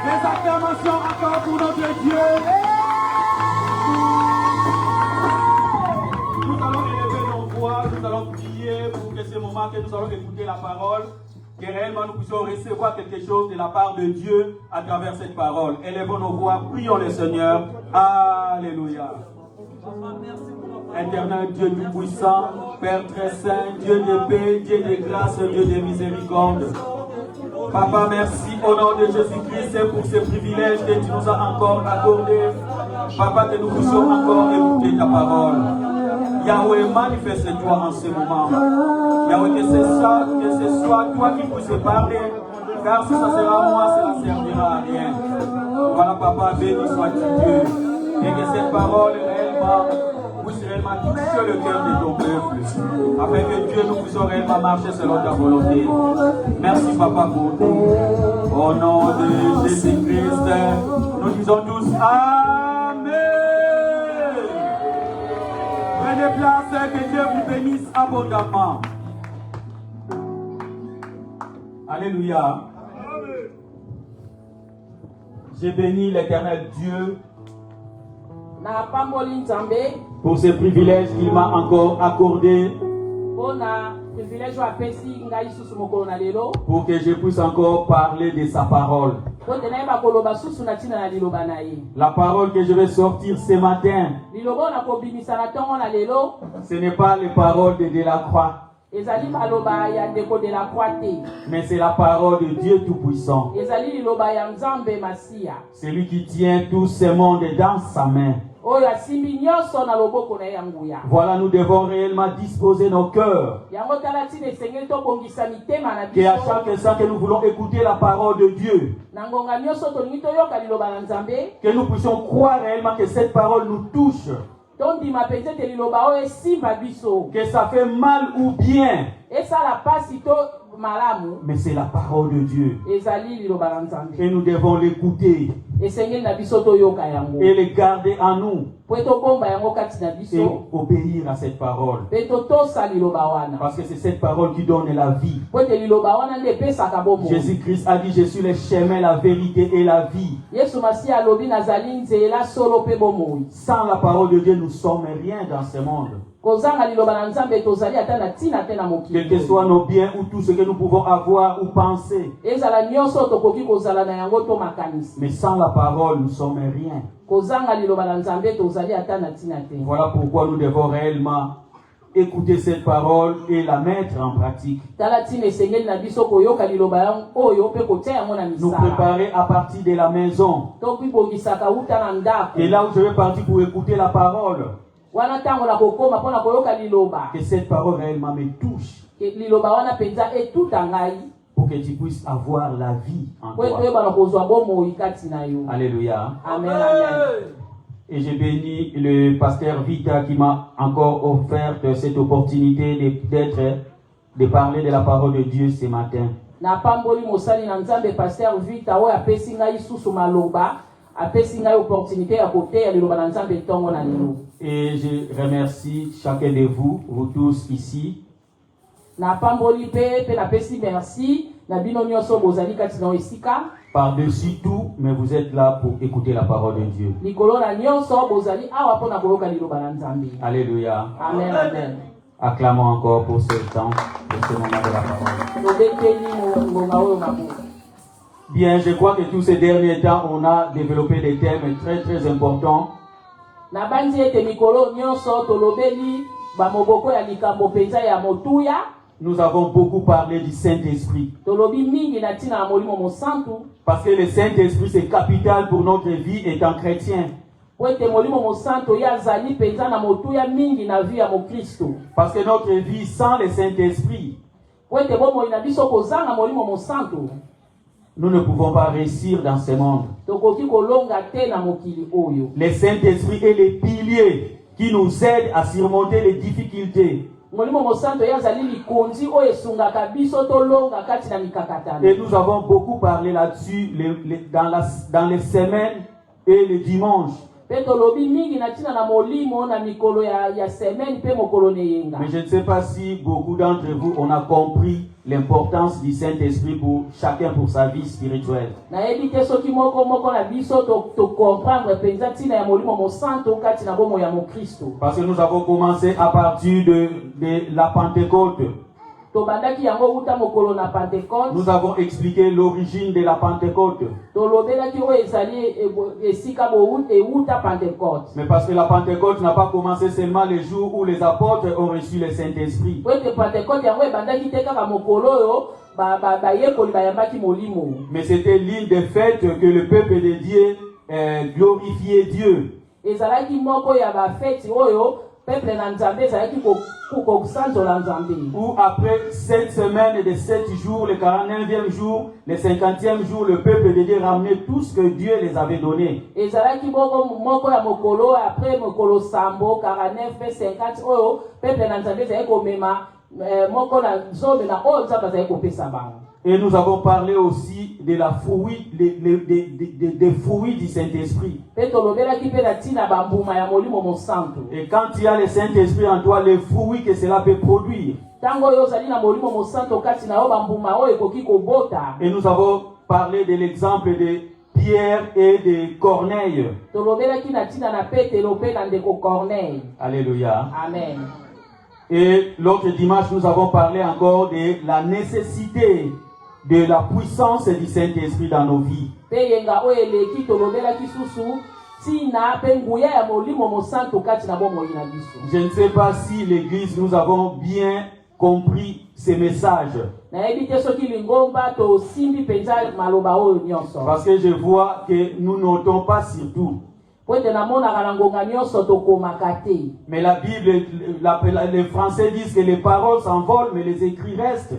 les acclamations encore pour notre Dieu. Nous allons élever nos voix, nous allons prier pour que ce moment que nous allons écouter la parole, que réellement nous puissions recevoir quelque chose de la part de Dieu à travers cette parole. Élevons nos voix, prions le Seigneur. Alléluia. Éternel Dieu Tout-Puissant, Père très saint, Dieu de paix, Dieu de grâce, Dieu de miséricorde. Papa, merci au nom de Jésus-Christ pour ce privilège que tu nous as encore accordé. Papa, que nous puissions encore écouter ta parole. Yahweh, manifeste-toi en ce moment. Yahweh, que ce soit toi qui puisses parler, car si ça sera moi, cela ne servira à rien. Voilà, Papa, béni sois-tu Dieu. Et que cette parole réellement puisse réellement toucher le cœur de ton peuple, afin que Dieu nous puisse réellement marcher selon ta volonté. Merci Papa pour tout. Au nom de Jésus-Christ, nous disons tous Amen. Prenez place, que Dieu vous bénisse abondamment. Alléluia. J'ai béni l'Éternel Dieu pour ce privilège qu'il m'a encore accordé, pour que je puisse encore parler de sa parole. La parole que je vais sortir ce matin, ce n'est pas les paroles de Delacroix, mais c'est la parole de Dieu Tout-Puissant. C'est lui qui tient tout ce monde dans sa main. oyo asimbi nyonso na loboko na ye ya nguya. Voilà, nous devons réellement disposer nos cœurs. Yango tala ntina esengeli tobongisa mitema na Et à biso. chaque instant que nous voulons écouter la parole de Dieu, Na ngonga nyonso tolingi toyoka liloba na Nzambe. que nous puissions croire réellement que cette parole nous touche, Tondima penza te liloba oyo esimba biso. que ça fait mal ou bien, Esala pasi to malamu. mais c'est la parole de Dieu. Ezali liloba na Nzambe. Et nous devons l'écouter Esengeli na biso toyoka yango. et le garder en nous Po tobomba yango kati na et biso. obéir à cette parole. Pe totosa liloba wana. Parce que c'est cette parole qui donne la vie. Po te liloba wana nde epesaka bomoi. Jésus-Christ a dit, je suis le chemin, la vérité et la vie. Yesu Masihi alobi nazali nzela solo pe bomoi. Sans la parole de Dieu, nous ne sommes rien dans ce monde. Kozanga liloba na Nzambe tozali ata na tina te na Quels que mokili. soient nos biens ou tout ce que nous pouvons avoir ou penser. Ezala nyonso tokoki kozala na yango to makanisi. Mais sans la parole, nous ne sommes rien. Kozanga liloba na Nzambe tozali ata na tina te. Voilà pourquoi nous devons réellement écouter cette parole et la mettre en pratique. Tala tina esengeli na biso koyoka liloba yango oyo pe kotia yango na Nous misala. préparer à partir de la maison. Tokibongisaka uta na ndako. Et là où je vais partir pour écouter la parole, Wana tango na kokoma mpona koyoka liloba. que cette parole réellement me touche Ke liloba wana penza etuta ngai. pour que tu puisses avoir la vie en Po toi. toyeba na kozwa bomoi kati na yo. Alléluia. Amen, amen. Et j'ai béni le pasteur Vita qui m'a encore offert cette opportunité de parler de la parole de Dieu ce matin. Na pamboli mosali na Nzambe pasteur Vita oyo apesi ngai susu maloba. Apesi ngai opportunité ya koteya liloba na Nzambe ntongo na lelo. Et je remercie chacun de vous, vous tous ici, Na pamboli pe na pesi merci na bino nyonso bozali kati na esika. par-dessus tout, mais vous êtes là pour écouter la parole de Dieu. Likolo na nyonso bozali awa mpona koyoka liloba na Nzambe. Alléluia. Amen, amen. Acclamons encore pour ce temps, pour ce moment de la parole. Tobeteli ngonga oyo mabu. Bien, je crois que tous ces derniers temps, on a développé des thèmes très très importants. Na banzi ete mikolo nyonso tolobeli bamoboko ya likambo penza ya motuya. Nous avons beaucoup parlé du Saint-Esprit. Tolobi mingi na tina na molimo mosantu. Parce que le Saint-Esprit, c'est capital pour notre vie étant chrétien. Po ete molimo mosantu ya azali penza na motuya mingi na vie ya mokristo. Parce que notre vie sans le Saint-Esprit, Po ete bomoi na biso kozanga molimo mosantu. nous ne pouvons pas réussir dans ce monde. Tokoki kolonga te na mokili oyo. Le Saint-Esprit est le pilier qui nous aide à surmonter les difficultés. Molimo mosantu ya azali likonzi oyo esungaka biso tolonga kati na mikakatano. Et nous avons beaucoup parlé là-dessus dans les semaines et les dimanches. Pe tolobi mingi na tina na molimo na mikolo ya semaine pe mokolo neyenga. Mais je ne sais pas si beaucoup d'entre vous on a compris l'importance du Saint-Esprit pour chacun pour sa vie spirituelle. Na yebi te soki moko na biso to comprendre penza tina ya molimo mosantu kati na bomo ya mokristo. Parce que nous avons commencé à partir de la Pentecôte. Tobandaki yango uta mokolo na Pentecôte. Nous avons expliqué l'origine de la Pentecôte. Tolobelaki oyo ezali esika bo uta Pentecôte. Mais parce que la Pentecôte n'a pas commencé seulement le jour où les apôtres ont reçu le Saint-Esprit. Oyo Pentecôte yango ebandaki te kaka mokolo oyo bayekoli bayambaki molimo. Mais c'était l'une des fêtes que le peuple de Dieu glorifiait Dieu. Ezalaki moko ya bafeti oyo peuple na Nzambe ezalaki kosanzola Nzambe. Où après 7 semaines de 7 jours, le 49e jour, le 50e jour, le peuple de Dieu ramenait tout ce que Dieu les avait donné. Ezalaki moko ya mokolo après mokolo sambo 49 pe 50 oyo peuple na Nzambe ezalaki komema moko na zombe na oyo Nzambe azalaki kopesa bango. Et nous avons parlé aussi de la fruit, des fruits du Saint-Esprit. Pe tolobelaki pe na tina bambuma ya molimo mosantu. Et quand il y a le Saint-Esprit en toi, les fruits que cela peut produire. Tango yo ozali na molimo mosantu kati na yo bambuma oyo ekoki kobota. Et nous avons parlé de l'exemple de Pierre et de Corneille. Tolobelaki na tina na Petelo pe na ndeko Corneille. Alléluia. Amen. Et l'autre dimanche, nous avons parlé encore de la nécessité de la puissance du Saint-Esprit dans nos vies. Pe yenga oyo eleki tolobelaki susu tina pe nguya ya molimo mosantu kati na bomoi na biso. Je ne sais pas si l'église, nous avons bien compris ces messages. Na yebi te soki lingomba to simbi penza maloba oyo nyonso. Parce que je vois que nous notons pas surtout. Mais la Bible, les Français disent que les paroles s'envolent, mais les écrits restent.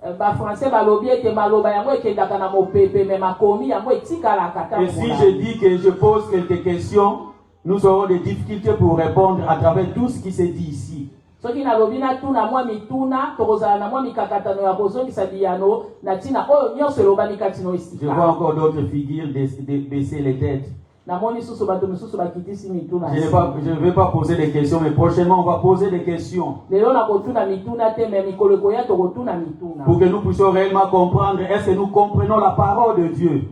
Et si je dis que je pose quelques questions, nous aurons des difficultés pour répondre à travers tout ce qui se dit ici. Je vois encore d'autres figures baisser les têtes. Je ne vais pas poser des questions, mais prochainement on va poser des questions. Pour que nous puissions réellement comprendre, est-ce que nous comprenons la parole de Dieu?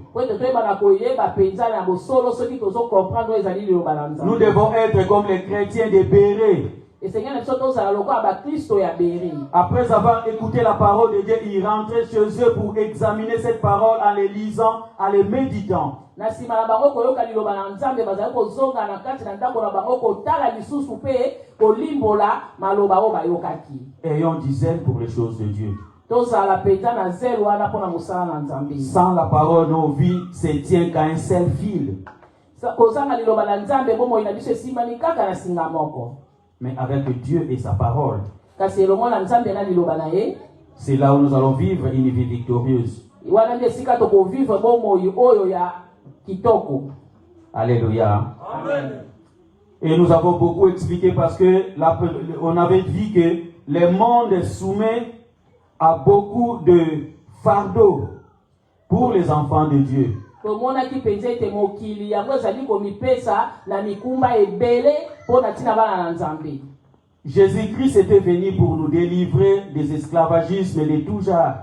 Nous devons être comme les chrétiens des Bérets. Après avoir écouté la parole de Dieu, ils rentraient chez eux pour examiner cette parole en les lisant, en les méditant. Ayons du zèle pour les choses de Dieu. Sans la parole, nos vies se tiennent qu'à un seul fil. Mais avec Dieu et sa parole, c'est là où nous allons vivre une vie victorieuse. Alléluia. Amen. Et nous avons beaucoup expliqué parce que on avait dit que le monde est soumis à beaucoup de fardeaux pour les enfants de Dieu. Jésus-Christ était venu pour nous délivrer des esclavagismes et de tout genre.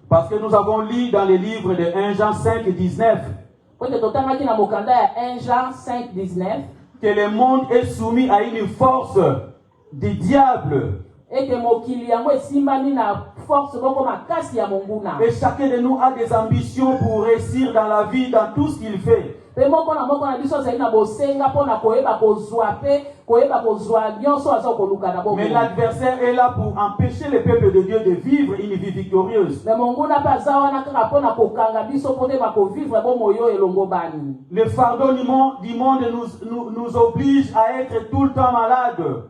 Parce que nous avons lu dans les livres de 1 Jean 5, 19 que le monde est soumis à une force du diable. Et chacun de nous a des ambitions pour réussir dans la vie, dans tout ce qu'il fait. Mais l'adversaire est là pour empêcher le peuple de Dieu de vivre une vie victorieuse. Le fardeau du monde nous oblige à être tout le temps malades.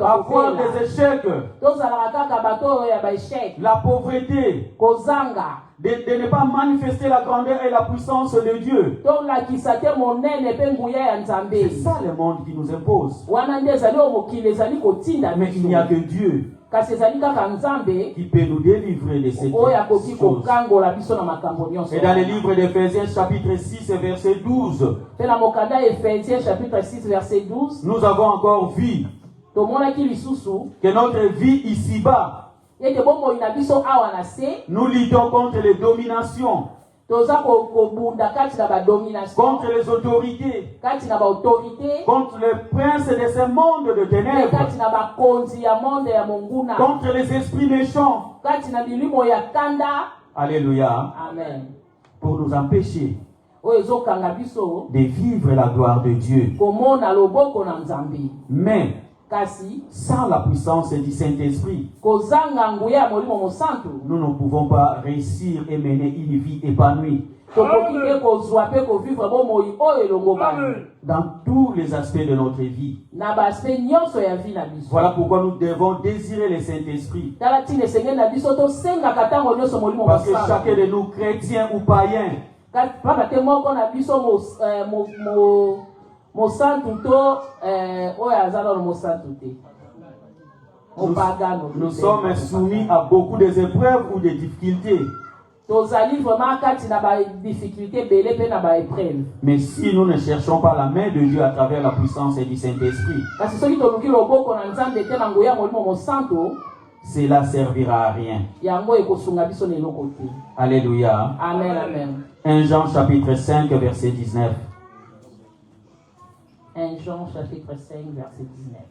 Avoir des échecs, la pauvreté, de ne pas manifester la grandeur et la puissance de Dieu. C'est ça le monde qui nous impose. Mais il n'y a que Dieu qui peut nous délivrer de cette chose. Et dans le livre d'Éphésiens chapitre 6 verset 12, nous avons encore vu que notre vie ici-bas, nous luttons contre les dominations, contre les autorités, contre les princes de ce monde de ténèbres, contre les esprits méchants. Alléluia. Amen. Pour nous empêcher de vivre la gloire de Dieu. Mais sans la puissance du Saint-Esprit, nous ne pouvons pas réussir et mener une vie épanouie. Dans tous les aspects de notre vie. Voilà pourquoi nous devons désirer le Saint-Esprit. Parce que chacun de nous, chrétiens ou païens, nous sommes soumis à beaucoup d'épreuves ou de difficultés. Mais si nous ne cherchons pas la main de Dieu à travers la puissance du Saint-Esprit, cela servira à rien. Alléluia. Amen, amen. 1 Jean chapitre 5 verset 19. 1 Jean chapitre 5 verset 19.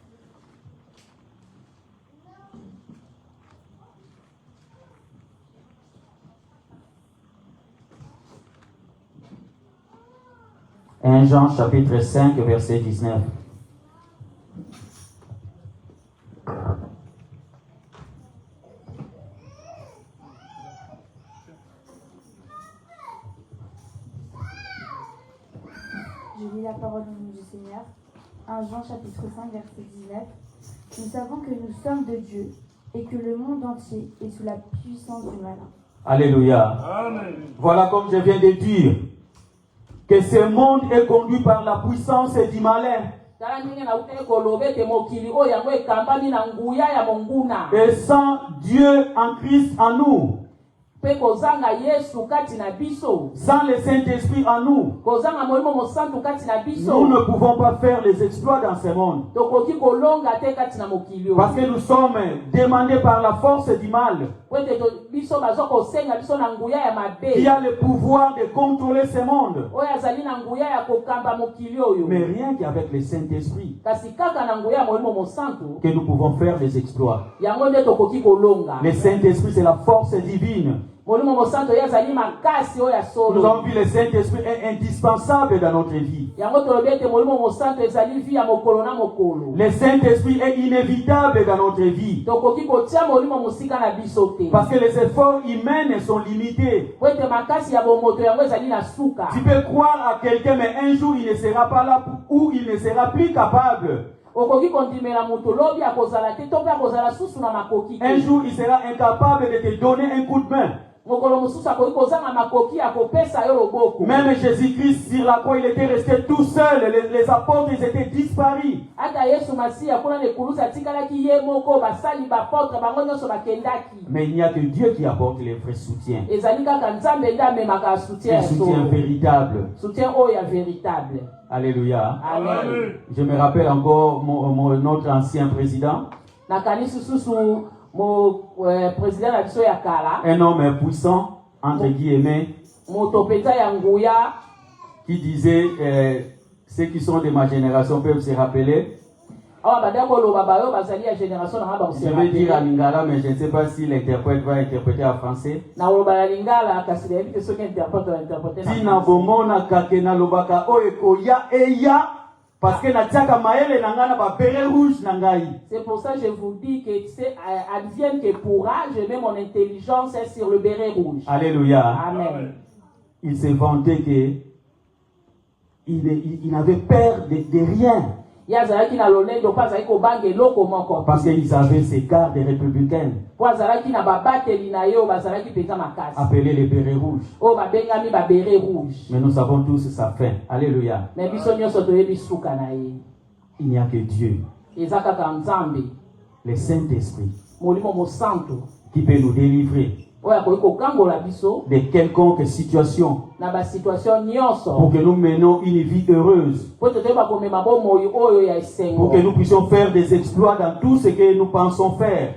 « 1 Jean chapitre 5 verset 19. Je lis la parole au nom du Seigneur. 1 Jean chapitre 5 verset 19. Nous savons que nous sommes de Dieu et que le monde entier est sous la puissance du malin. Alléluia. Amen. Voilà comme je viens de dire, que ce monde est conduit par la puissance du malin. Et sans Dieu en Christ en nous, sans le Saint-Esprit en nous, nous ne pouvons pas faire les exploits dans ce monde. Parce que nous sommes demandés par la force du mal, qui a le pouvoir de contrôler ce monde. Mais rien qu'avec le Saint-Esprit que nous pouvons faire les exploits. Le Saint-Esprit, c'est la force divine. Nous avons vu le Saint-Esprit est indispensable dans notre vie. Le Saint-Esprit est inévitable dans notre vie. Parce que les efforts humains sont limités. Tu peux croire à quelqu'un, mais un jour il ne sera pas là ou il ne sera plus capable. Un jour il sera incapable de te donner un coup de main. Même Jésus-Christ sur la croix, il était resté tout seul. Les apôtres, ils étaient disparus. Mais il n'y a que Dieu qui apporte les vrais soutiens. Un soutien véritable. Alléluia. Amen. Je me rappelle encore notre ancien président. Un homme puissant, entre guillemets, qui disait, ceux qui sont de ma génération peuvent se rappeler. Je vais dire à Lingala, mais je ne sais pas si l'interprète va interpréter en français. Tina bomona kakena lobaka oeko ya eya. Parce que c'est pour ça que je vous dis que advienne que pourra, je mets mon intelligence sur le béret rouge. Alléluia. Amen. Il s'est vanté que il n'avait peur de rien. Parce qu'ils avaient ces gardes républicains appelés les bérets rouges. Mais nous savons tous sa fin. Alléluia. Il n'y a que Dieu, le Saint-Esprit, qui peut nous délivrer de quelconque situation pour que nous menions une vie heureuse, pour que nous puissions faire des exploits dans tout ce que nous pensons faire,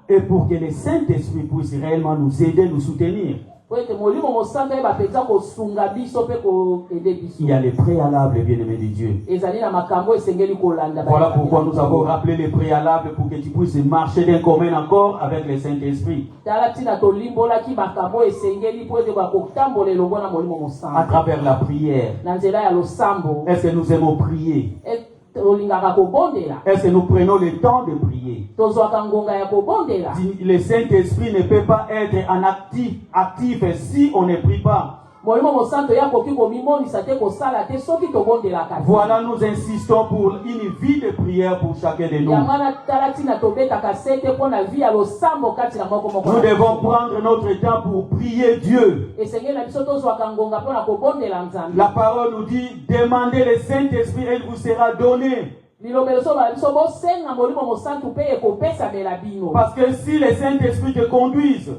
et pour que le Saint-Esprit puisse réellement nous aider, nous soutenir. Il y a les préalables, bien-aimés de Dieu. Voilà pourquoi nous avons rappelé les préalables pour que tu puisses marcher d'un commun accord avec le Saint-Esprit. À travers la prière. Est-ce que nous aimons prier? Est-ce que nous prenons le temps de prier? Le Saint-Esprit ne peut pas être en actif si on ne prie pas. Voilà, nous insistons pour une vie de prière pour chacun de nous. Nous devons prendre notre temps pour prier Dieu. La parole nous dit, demandez le Saint-Esprit et il vous sera donné. Parce que si le Saint-Esprit te conduise,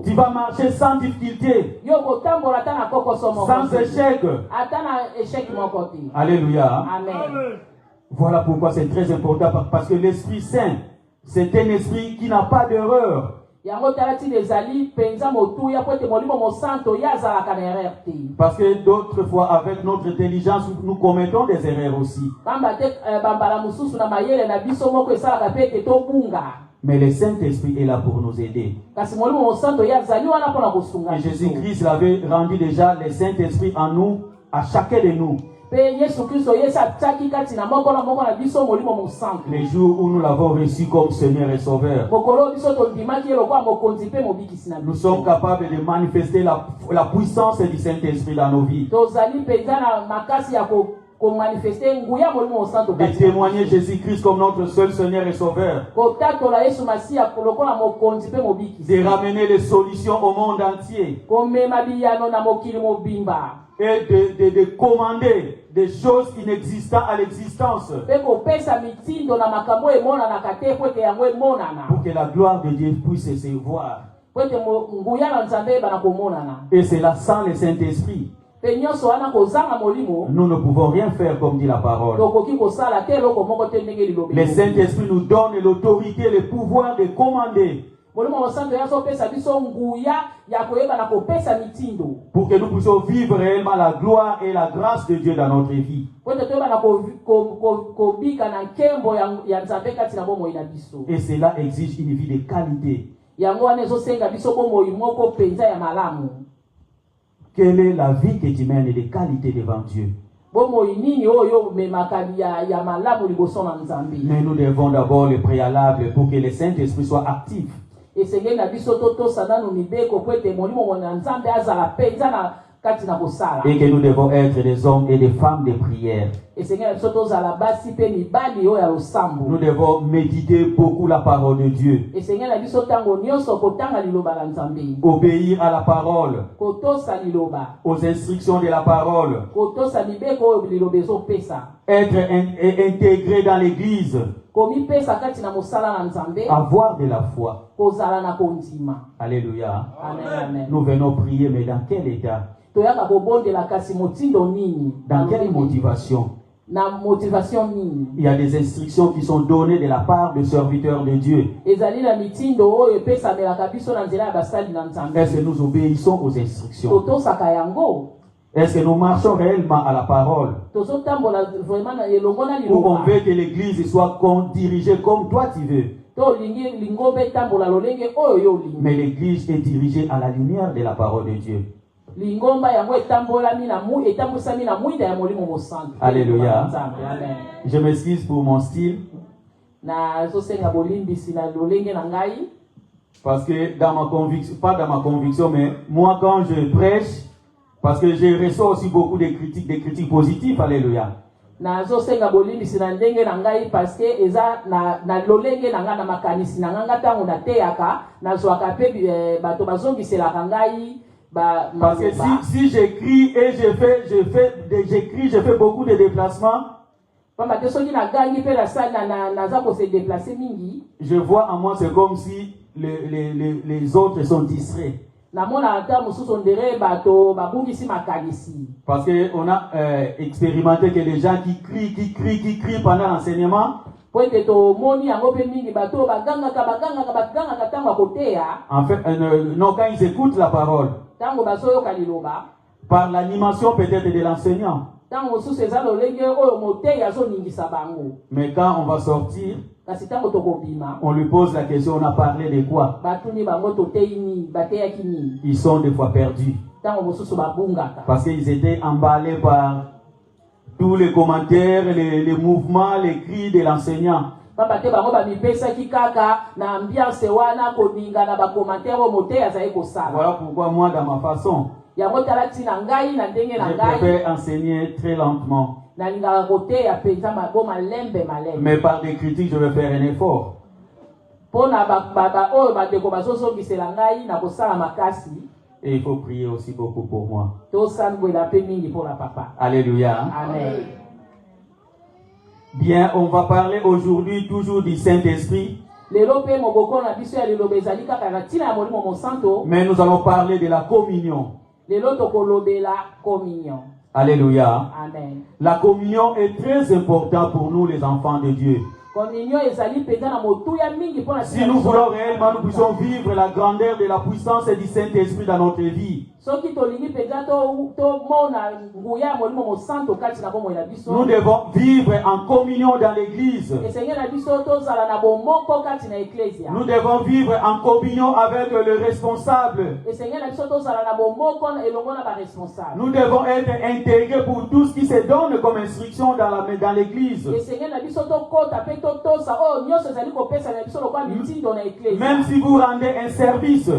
tu vas marcher sans difficulté, sans échec. Alléluia. Amen. Voilà pourquoi c'est très important, parce que l'Esprit Saint, c'est un esprit qui n'a pas d'erreur. Parce que d'autres fois, avec notre intelligence, nous commettons des erreurs aussi. Mais le Saint-Esprit est là pour nous aider. Et Jésus-Christ avait rendu déjà le Saint-Esprit en nous, à chacun de nous. Les jours où nous l'avons reçu comme Seigneur et Sauveur, nous sommes capables de manifester la puissance du Saint-Esprit dans nos vies. De témoigner Jésus-Christ comme notre seul Seigneur et Sauveur. De ramener les solutions au monde entier. Et de commander des choses inexistantes à l'existence. Pour que la gloire de Dieu puisse se voir. Et c'est là sans le Saint-Esprit. Nous ne pouvons rien faire comme dit la parole. Le Saint-Esprit nous donne l'autorité, le pouvoir de commander. Pour que nous puissions vivre réellement la gloire et la grâce de Dieu dans notre vie. Et cela exige une vie de qualité. Quelle est la vie que tu mènes de qualité devant Dieu? Mais nous devons d'abord le préalable pour que le Saint-Esprit soit actif. Et que nous devons être des hommes et des femmes de prière. Nous devons méditer beaucoup la parole de Dieu. Obéir à la parole. Aux instructions de la parole. Être intégré dans l'église. Avoir de la foi. Alléluia. Amen. Nous venons prier, mais dans quel état? Dans quelle motivation? Il y a des instructions qui sont données de la part des serviteurs de Dieu. Est-ce que nous obéissons aux instructions? Est-ce que nous marchons réellement à la parole? Ou on veut que l'église soit dirigée comme toi tu veux? Mais l'église est dirigée à la lumière de la parole de Dieu. Alléluia. Je m'excuse pour mon style. Parce que dans ma conviction, pas dans ma conviction, mais moi quand je prêche, parce que je reçois aussi beaucoup de critiques positives. Alléluia. Parce que si j'écris et je fais beaucoup de déplacements, je vois en moi, c'est comme si les autres sont distraits. Parce qu'on a expérimenté que les gens qui crient pendant l'enseignement, en fait, non, quand ils écoutent la parole, par l'animation peut-être de l'enseignant. Mais quand on va sortir, on lui pose la question, on a parlé de quoi? Ils sont des fois perdus. Parce qu'ils étaient emballés par tous les commentaires, les mouvements, les cris de l'enseignant. Voilà pourquoi moi, dans ma façon, je préfère enseigner très lentement. Mais par des critiques, je vais faire un effort. Et il faut prier aussi beaucoup pour moi. Alléluia. Amen. Bien, on va parler aujourd'hui toujours du Saint-Esprit. Mais nous allons parler de la communion. Alléluia. Amen. La communion est très importante pour nous les enfants de Dieu. Si nous voulons réellement, nous puissions vivre la grandeur de la puissance du Saint-Esprit dans notre vie. Nous devons vivre en communion dans l'église. Nous devons vivre en communion avec le responsable. Nous devons être intégrés pour tout ce qui se donne comme instruction dans l'église. Même si vous rendez un service,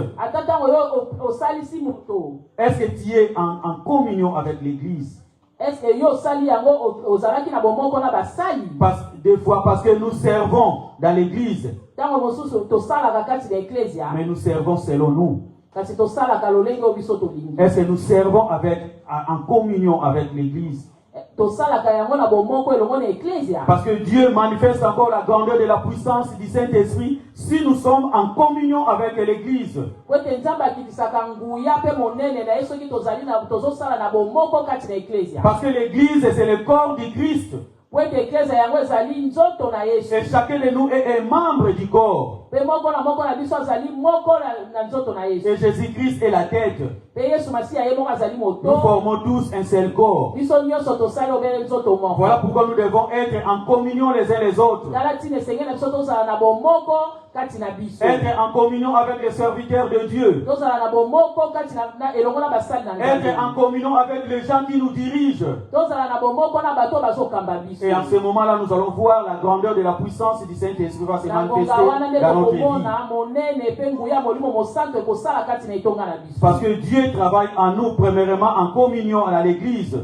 est-ce que tu es en communion avec l'église? Des fois, parce que nous servons dans l'église, mais nous servons selon nous. Est-ce que nous servons en communion avec l'église? Parce que Dieu manifeste encore la grandeur de la puissance du Saint-Esprit si nous sommes en communion avec l'église. Parce que l'église, c'est le corps du Christ. Et chacun de nous est un membre du corps. Et Jésus-Christ est la tête. Nous formons tous un seul corps. Voilà pourquoi nous devons être en communion les uns les autres. Être en communion avec les serviteurs de Dieu. Être en communion avec les gens qui nous dirigent. Et en ce moment-là, nous allons voir la grandeur de la puissance du Saint-Esprit va se manifester dans notre vie. Parce que Dieu travaille en nous, premièrement, en communion à l'église.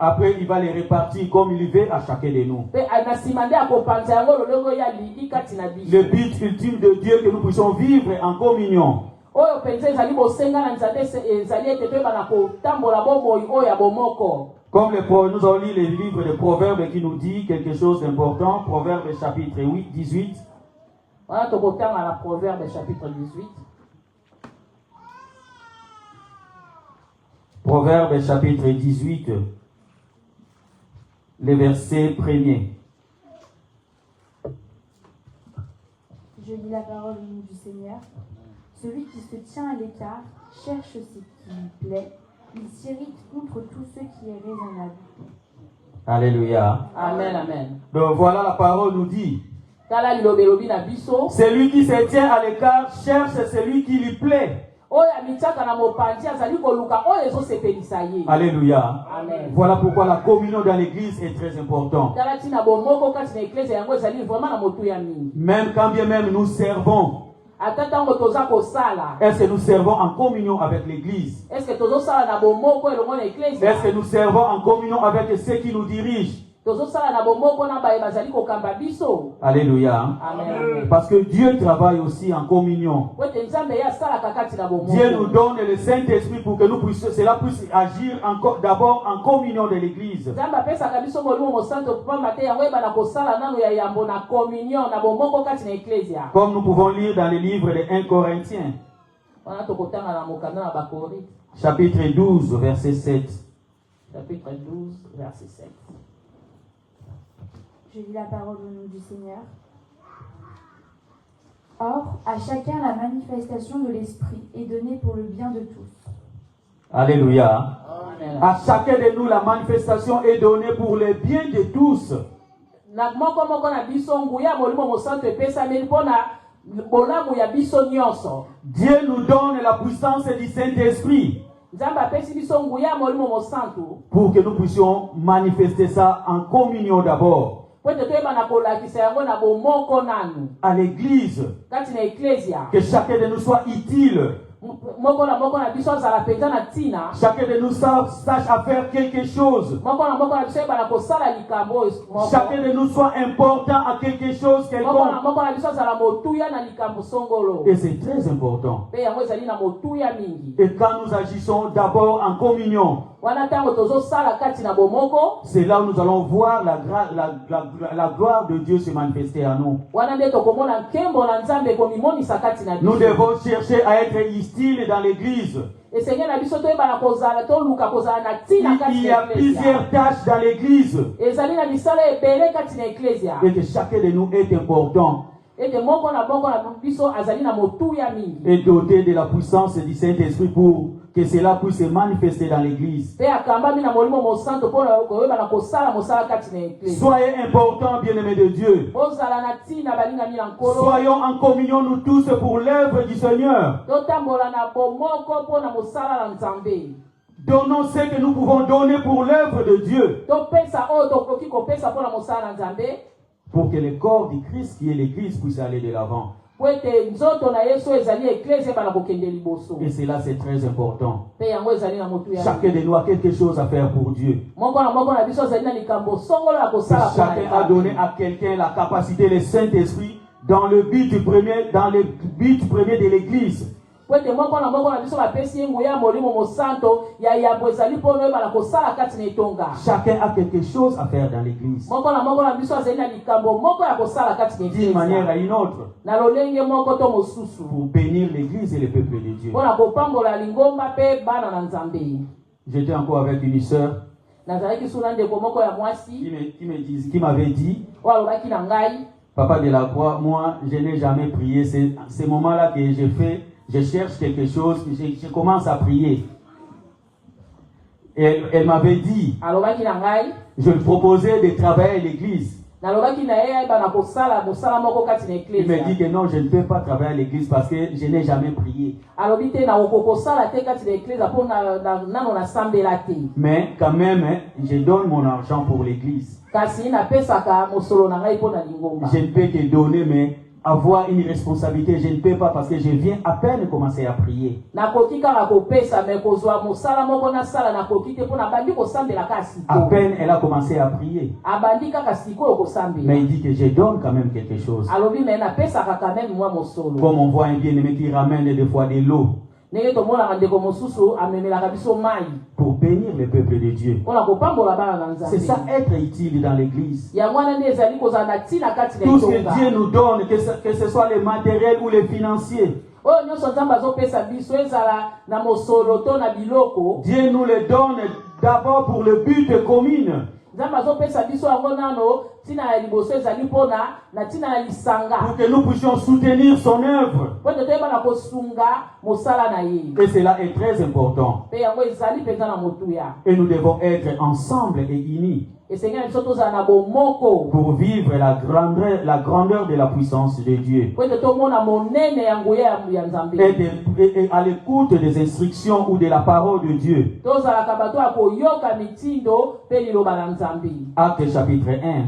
Après, il va les répartir comme il veut à chacun de nous. Le but ultime de Dieu, que nous puissions vivre en communion. Comme nous avons lu les livres de Proverbes qui nous dit quelque chose d'important. Proverbes chapitre 18. Proverbes chapitre 18. Proverbes chapitre 18, le verset 1er. Je lis la parole au nom du Seigneur. Celui qui se tient à l'écart cherche ce qui lui plaît. Il s'irrite contre tout ce qui est raisonnable. Alléluia. Amen, amen. Donc voilà, la parole nous dit. Celui qui se tient à l'écart cherche celui qui lui plaît. Alléluia. Amen. Voilà pourquoi la communion dans l'église est très importante. Même quand bien même nous servons, est-ce que nous servons en communion avec l'église? Est-ce que nous servons en communion avec ceux qui nous dirigent? Alléluia. Amen. Parce que Dieu travaille aussi en communion. Dieu nous donne le Saint-Esprit pour que nous puissions, cela puisse agir d'abord en communion de l'église. Comme nous pouvons lire dans le livre de 1 Corinthiens, chapitre 12, verset 7. Chapitre 12, verset 7. Je lis la parole au nom du Seigneur. Or, à chacun la manifestation de l'Esprit est donnée pour le bien de tous. Alléluia. Amen. À chacun de nous, la manifestation est donnée pour le bien de tous. Dieu nous donne la puissance du Saint-Esprit pour que nous puissions manifester ça en communion d'abord. À l'église, que chacun de nous soit utile. Chacun de nous sache à faire quelque chose. Chacun de nous soit important à quelque chose quelconque. Et c'est très important. Et quand nous agissons d'abord en communion, c'est là où nous allons voir la gloire de Dieu se manifester à nous. Nous devons chercher à être utiles dans l'église. Il y a plusieurs tâches dans l'église. Et que chacun de nous est important. Et doté de la puissance du Saint-Esprit pour que cela puisse se manifester dans l'église. Soyez importants, bien-aimés de Dieu. Soyons en communion nous tous pour l'œuvre du Seigneur. Donnons ce que nous pouvons donner pour l'œuvre de Dieu. Pour que le corps du Christ qui est l'église puisse aller de l'avant. Et cela c'est très important. Chacun de nous a quelque chose à faire pour Dieu. Chacun a donné à quelqu'un la capacité, le Saint-Esprit, dans le but premier de l'église. Chacun a quelque chose à faire dans l'église. D'une manière à une autre. Pour bénir l'église et le peuple de Dieu. J'étais encore avec une sœur qui m'avait dit, Papa de la Croix, moi je n'ai jamais prié. C'est ce moment-là que je cherche quelque chose, je commence à prier. Et elle m'avait dit, je lui proposais de travailler à l'église. Il me dit que non, je ne peux pas travailler à l'église parce que je n'ai jamais prié. Mais quand même, je donne mon argent pour l'église. Je ne peux que donner, mais avoir une responsabilité, je ne peux pas parce que je viens à peine de commencer à prier. À peine elle a commencé à prier. Mais il dit que je donne quand même quelque chose. Comme on voit un bien-aimé qui ramène des fois de l'eau pour bénir le peuple de Dieu. C'est ça être utile dans l'église. Tout ce que Dieu nous donne, que ce soit les matériels ou les financiers, Dieu nous les donne d'abord pour le but commun. Pour que nous puissions soutenir son œuvre. Et cela est très important. Et nous devons être ensemble et unis pour vivre la grandeur de la puissance de Dieu. Et à l'écoute des instructions ou de la parole de Dieu. Actes chapitre 1.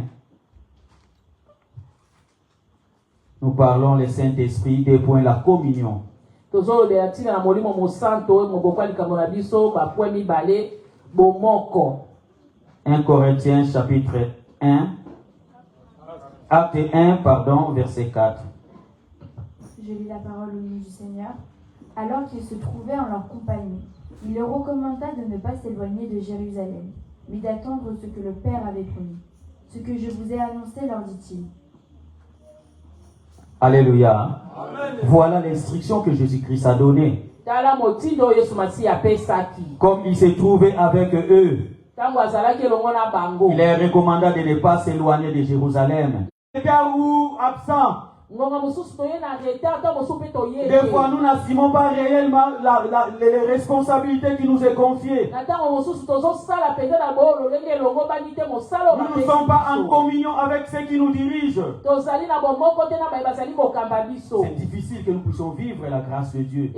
Nous parlons le Saint-Esprit, 2 points, la communion. 1 Corinthiens chapitre 1. Acte 1, pardon, verset 4. Je lis la parole au nom du Seigneur. Alors qu'ils se trouvaient en leur compagnie, il leur recommanda de ne pas s'éloigner de Jérusalem, mais d'attendre ce que le Père avait promis. Ce que je vous ai annoncé, leur dit-il. Alléluia. Amen. Voilà l'instruction que Jésus-Christ a donnée. Comme il s'est trouvé avec eux, il est recommandé de ne pas s'éloigner de Jérusalem. Car ou absent. Des fois, nous n'assumons pas réellement les responsabilités qui nous est confiées. Nous ne sommes pas en communion avec ceux qui nous dirigent. C'est difficile que nous puissions vivre la grâce de Dieu.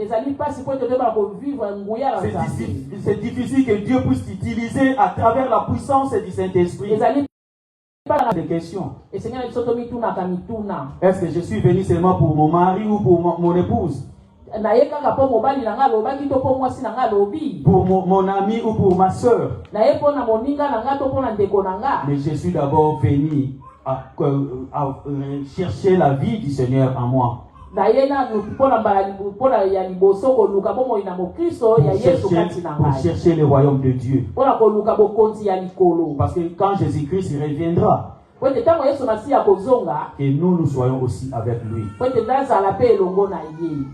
C'est difficile que Dieu puisse t'utiliser à travers la puissance du Saint-Esprit. Des questions. Est-ce que je suis venu seulement pour mon mari ou pour mon épouse? Pour mon ami ou pour ma soeur? Mais je suis d'abord venu à chercher la vie du Seigneur en moi. Pour chercher le royaume de Dieu. Parce que quand Jésus-Christ reviendra, que nous soyons aussi avec lui.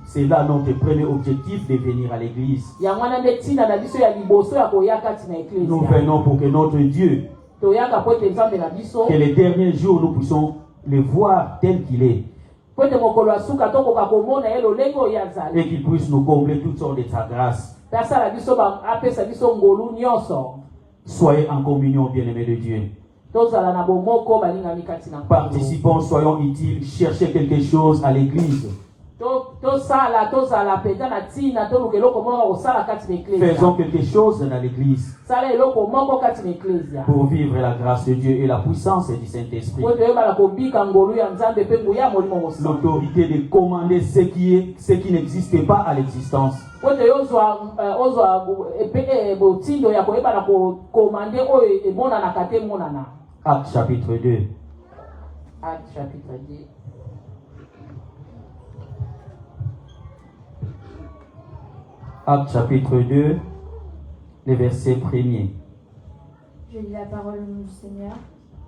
C'est là notre premier objectif de venir à l'église. Nous venons pour que notre Dieu, que les derniers jours nous puissions le voir tel qu'il est. et qu'il puisse nous combler toutes sortes de sa grâce. Soyez en communion, bien-aimés de Dieu. Participons, soyons utiles, cherchez quelque chose à l'église. Faisons quelque chose dans l'église pour vivre la grâce de Dieu et la puissance du Saint-Esprit. L'autorité de commander ce qui n'existe pas à l'existence. Acte chapitre 2. Acte chapitre 2. Acte chapitre 2, le verset 1er. Je lis la parole au nom du Seigneur.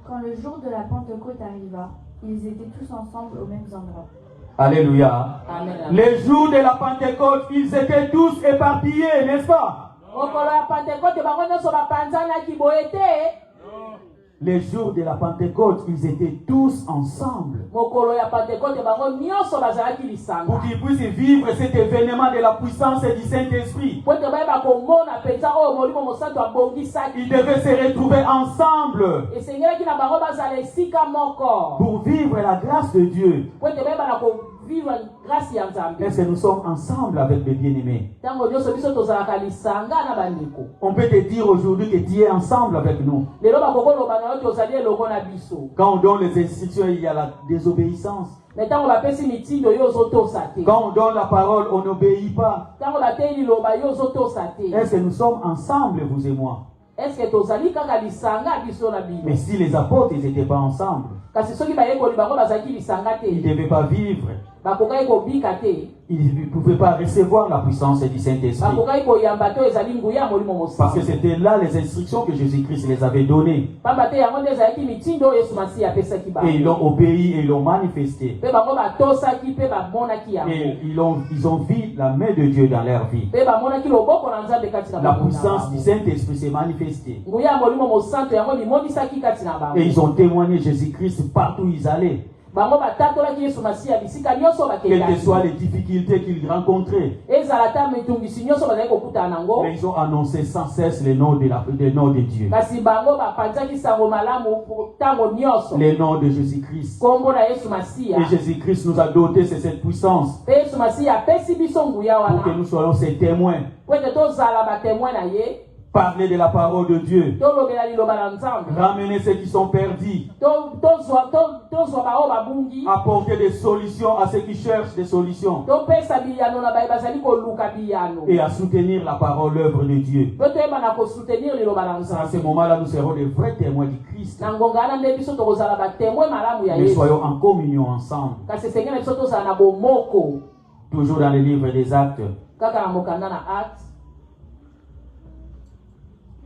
Quand le jour de la Pentecôte arriva, ils étaient tous ensemble aux mêmes endroits. Alléluia. Amen. Les jours de la Pentecôte, ils étaient tous éparpillés, n'est-ce pas? Les jours de la Pentecôte, ils étaient tous ensemble. Pour qu'ils puissent vivre cet événement de la puissance du Saint-Esprit, ils devaient se retrouver ensemble pour vivre la grâce de Dieu. Est-ce que nous sommes ensemble avec les bien-aimés? On peut te dire aujourd'hui que tu es ensemble avec nous. Quand on donne les instructions, il y a la désobéissance. Quand on donne la parole, on n'obéit pas. Est-ce que nous sommes ensemble, vous et moi? Mais si les apôtres n'étaient pas ensemble, ils ne devaient pas vivre. Ils ne pouvaient pas recevoir la puissance du Saint-Esprit. Parce que c'était là les instructions que Jésus-Christ les avait données. Et ils l'ont obéi et ils l'ont manifesté. Et ils ont vu la main de Dieu dans leur vie. La puissance du Saint-Esprit s'est manifestée. Et ils ont témoigné Jésus-Christ partout où ils allaient. Quelles que soient les difficultés qu'ils rencontraient, mais ils ont annoncé sans cesse le nom de Dieu, le nom de Jésus-Christ. Et Jésus-Christ nous a dotés de cette puissance pour que nous soyons ses témoins. Parler de la parole de Dieu. Ramener ceux qui sont perdus. Apporter des solutions à ceux qui cherchent des solutions. Et à soutenir la parole, l'œuvre de Dieu. À ce moment-là, nous serons des vrais témoins du Christ. Mais soyons en communion ensemble. Toujours dans le livre des Actes.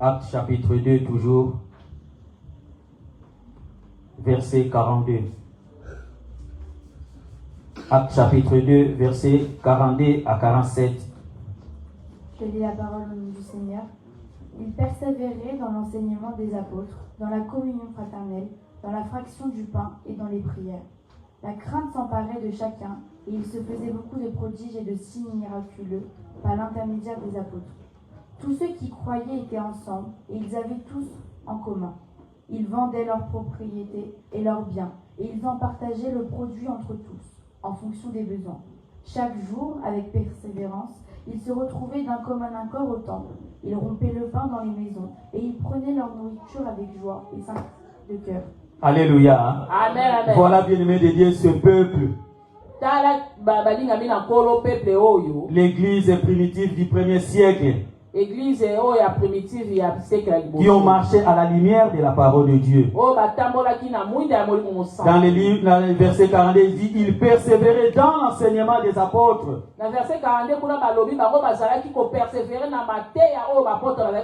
Acte chapitre 2, toujours, verset 42. Acte chapitre 2, verset 42 à 47. Je lis la parole au nom du Seigneur. Ils persévéraient dans l'enseignement des apôtres, dans la communion fraternelle, dans la fraction du pain et dans les prières. La crainte s'emparait de chacun, et il se faisait beaucoup de prodiges et de signes miraculeux par l'intermédiaire des apôtres. Tous ceux qui croyaient étaient ensemble, et ils avaient tous en commun. Ils vendaient leurs propriétés et leurs biens, et ils en partageaient le produit entre tous, en fonction des besoins. Chaque jour, avec persévérance, ils se retrouvaient d'un commun accord au temple. Ils rompaient le pain dans les maisons, et ils prenaient leur nourriture avec joie et sainteté de cœur. Alléluia. Amen, amen. Voilà, bien-aimé de Dieu, ce peuple. L'église primitive du 1er siècle. Qui ont marché à la lumière de la parole de Dieu. Dans le livre, dans le verset 42, il dit ils persévéraient dans l'enseignement des apôtres.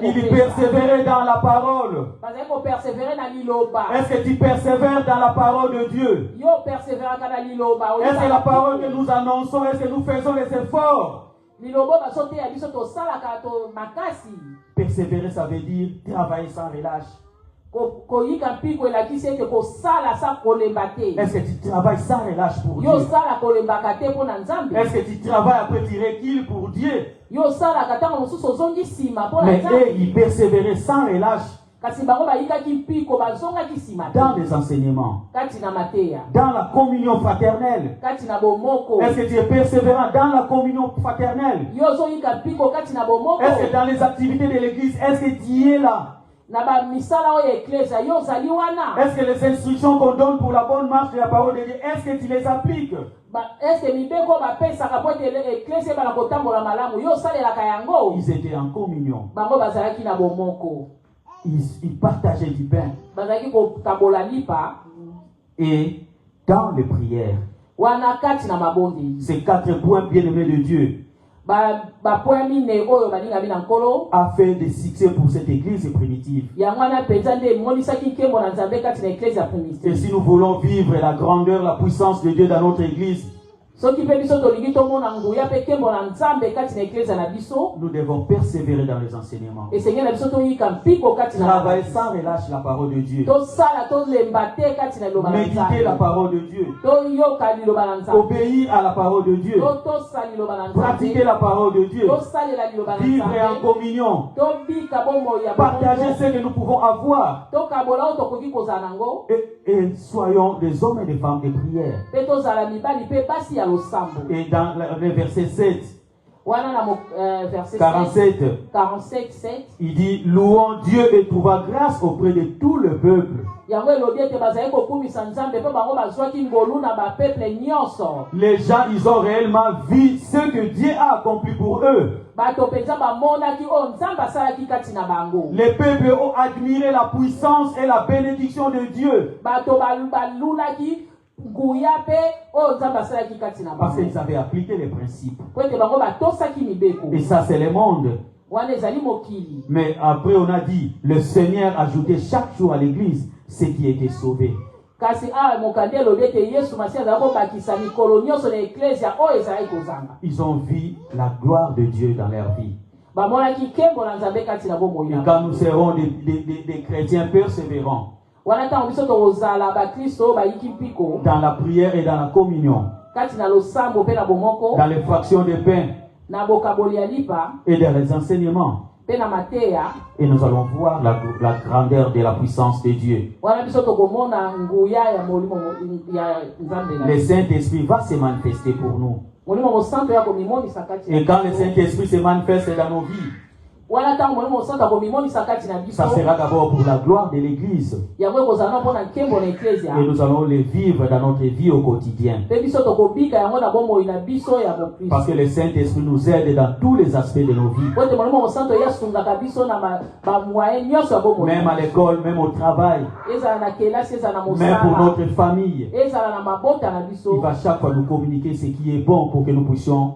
Ils persévéraient dans la parole. Est-ce que tu persévères dans la parole de Dieu? Est-ce que la parole que nous annonçons, est-ce que nous faisons les efforts? Persévérer, ça veut dire travailler sans relâche. koyika mpiko elakisi ete kosala sa kolemba te. Est-ce que tu travailles sans relâche pour Dieu? Yo sala kolembaka te mpo na Nzambe. Est-ce que tu travailles après tu recules pour Dieu? Yo sala ntango mosusu ozongi nsima mpo na Mais Nzambe. eux, ils persévéraient sans relâche Kasi bango bayikaki mpiko bazongaki nsima te. dans les enseignements, Kati na mateya. dans la communion fraternelle. Kati na bomoko. Est-ce que tu es persévérant dans la communion fraternelle? Yo ozoyika mpiko kati na bomoko. Est-ce que dans les activités de l'église, est-ce que tu es là? Na ba misala oyo eklesia yo ozali wana. Est-ce que les instructions qu'on donne pour la bonne marche de la parole de Dieu, est-ce que tu les appliques? Est-ce que mibeko bapesaka po ete eklesia bana kotambola malamu yo osalelaka yango? Ils étaient en communion. Bango bazalaki na bomoko. Ils partageaient du pain. Bazalaki kotambola lipa. Et dans les prières, Wana kati na mabondi. ces 4 points bien-aimés de Dieu Point mine oyo balinga bina nkolo. a fait des succès pour cette église primitive. Yango wana penza nde monisaki nkembo na Nzambe kati na eklesia primitive. Et si nous voulons vivre la grandeur, la puissance de Dieu dans notre église, Soki pe biso tolingi tomona nguya pe nkembo na Nzambe kati na eklesia na biso. nous devons persévérer dans les enseignements. Esengeli na biso toyika mpiko kati na Travailler sans relâche la parole de Dieu. tosala tolemba te kati na liloba na Méditer la Nzambe. parole de Dieu. Toyoka liloba na Nzambe. Obéir à la parole de Dieu. Tosala liloba na Pratiquer Nzambe. la parole de Dieu. Tosalela liloba na Vivre en Nzambe. communion. Tobika bomoi ya Partager bomoi. ce que nous pouvons avoir. Tokabola oyo tokoki kozala nango. Et soyons des hommes et des femmes de prière. Pe tozala mibali pe basi ya losambo. Et dans le verset 7, Wana na verset 47, 47:7. il dit, louons Dieu et trouvons grâce auprès de tout le peuple. Yango elobi ete bazali kokumisa Nzambe mpe bango bazwaki ngolu na bapeple nyonso. Les gens, ils ont réellement vu ce que Dieu a accompli pour eux. Bato penza bamonaki oyo Nzambe asalaki kati na bango. Les peuples ont admiré la puissance et la bénédiction de Dieu. Bato balulaki nguya mpe oyo Nzambe asalaki kati na Parce bango. qu'ils avaient appliqué les principes. Po ete bango batosaki mibeko. Et ça, c'est le monde. Wana ezali mokili. Mais après, on a dit, le Seigneur ajoutait chaque jour à l'église ceux qui étaient sauvés. Kasi mokandi elobi ete Yesu Masiya azali kobakisa mikolo nyonso na eklesia oyo ezali kozanga. Ils ont vu la gloire de Dieu dans leur vie. Bamonaki nkembo na Nzambe kati na bomoi Et na quand nous serons des chrétiens persévérants wana ntango biso tokozala bakristo oyo bayiki mpiko dans la prière et dans la communion, kati na losambo mpe na bomoko dans les fractions de pain na bokaboli ya lipa et dans les enseignements, mpe na mateya, et nous allons voir la grandeur de la puissance de Dieu. wana biso tokomona nguya ya molimo ya Nzambe na Le Saint-Esprit va se manifester pour nous. molimo mosanto ya komimonisa kati Et quand le Saint-Esprit se manifeste dans nos vies, wana ntango molimo mosanto akomimonisa kati na biso ça sera d'abord pour la gloire de l'Église. yango ekozala mpo na nkembo na eklesia Et nous allons les vivre dans notre vie au quotidien. mpe biso tokobika yango na bomoi na biso ya Parce que bokristo le Saint-Esprit nous aide dans tous les aspects de nos vies. po ete molimo mosanto ye asungaka biso na bamwaye nyonso ya bomoi Même à l'école, même au travail, ezala na kelasi ezala na même pour mosala notre famille. ezala na mabota na Il biso va chaque fois nous communiquer ce qui est bon pour que nous puissions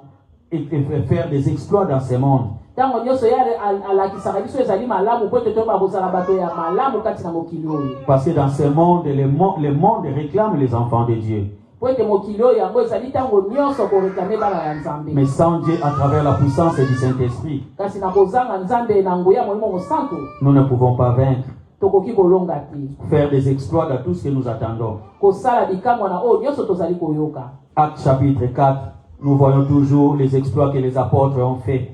faire des exploits dans ce monde. ntango nyonso ye alakisaka biso ezali malamu po ete toyeba kozala bato ya malamu kati na mokili oyo Parce que dans ce monde, le monde réclame les enfants de Dieu. po ete mokili oyo yango ezali ntango nyonso koreklame bana ya Nzambe. Mais sans Dieu, à travers la puissance du Saint-Esprit, Kasi na kozanga Nzambe na nguya molimo mosanto nous ne pouvons pas vaincre, tokoki kolonga te faire des exploits dans tout ce que nous attendons. kosala bikamwa na oyo nyonso tozali koyoka. Acte chapitre 4, nous voyons toujours les exploits que les apôtres ont faits.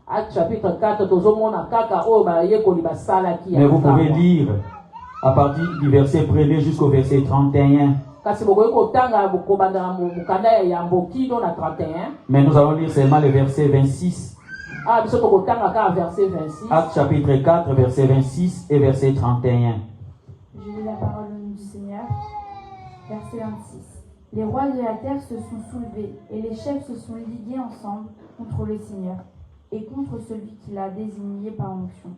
Acte chapitre 4 tozomona kaka oyo bayekoli basalaki ya Mais vous pouvez bikamwa. lire à partir du verset 1er jusqu'au verset 31. Kasi bokoki kotanga kobanda na mokanda ya yambo kino na 31. Mais nous allons lire seulement le verset 26. Biso tokotanga kaka verset 26. Acte chapitre 4, verset 26 et verset 31. Je lis la parole au nom du Seigneur. Verset 26. Les rois de la terre se sont soulevés et les chefs se sont ligués ensemble contre le Seigneur et contre celui qui l'a désigné par onction.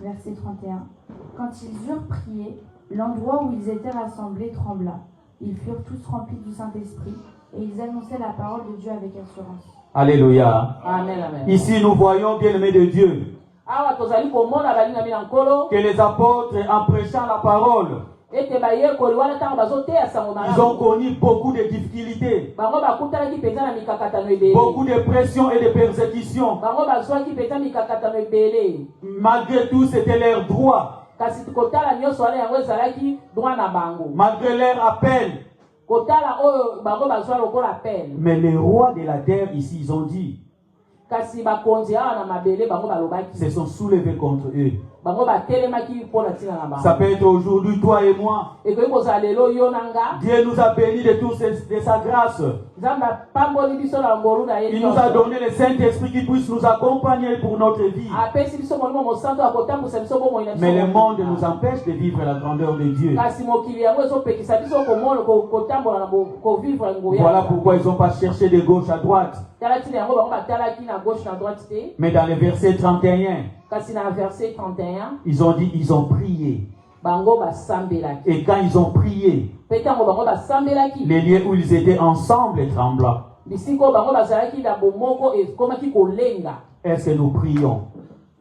Verset 31. Quand ils eurent prié, l'endroit où ils étaient rassemblés trembla. Ils furent tous remplis du Saint-Esprit et ils annonçaient la parole de Dieu avec assurance. Alléluia. Amen, amen. Ici, nous voyons, bien-aimés de Dieu, Awa tozali komona balinga mina nkolo que les apôtres, en prêchant la parole, ete bayekoli wana ntango bazoteya sango ils ont malamu connu beaucoup de difficultés, bango bakutanaki mpenza na mikakatano ebele beaucoup de pression et de persécutions. bango bazwaki mpenza mikakatano ebele Malgré tout, c'était leur droit. kasi kotala nyonso wana yango ezalaki droit na bango malgré leur appel. kotala oyo bango bazwa lokola appel. Mais les rois de la terre ici, ils ont dit, kasi bakonzi awa na mabele bango balobaki se sont soulevés contre eux. bango batelemaki mpona ntina na bango. Ça peut être aujourd'hui toi et moi. ekoki kozala lelo yo na nga. Dieu nous a bénis de tout de sa grâce. nzambe apamboli biso na ngolu na ye Il nous a donné le Saint-Esprit qui puisse nous accompagner pour notre vie. apesi biso molimo mosantu akotambwisa biso bomoi na biso. Mais le monde nous empêche de vivre la grandeur de Dieu. kasi mokili yango ezopekisa biso kotambola na kovivre nguya. Voilà pourquoi ils n'ont pas cherché de gauche à droite. tala ntina yango bango batalaki na gauche na droite te. Mais dans le verset 31, kasi na verset 31 ils ont dit, ils ont prié. bango basambelaki. Et quand ils ont prié, mpe ntango bango basambelaki les lieux où ils étaient ensemble tremblants. bisika oyo bango bazalaki na bomoko ekomaki kolenga. Est-ce que nous prions?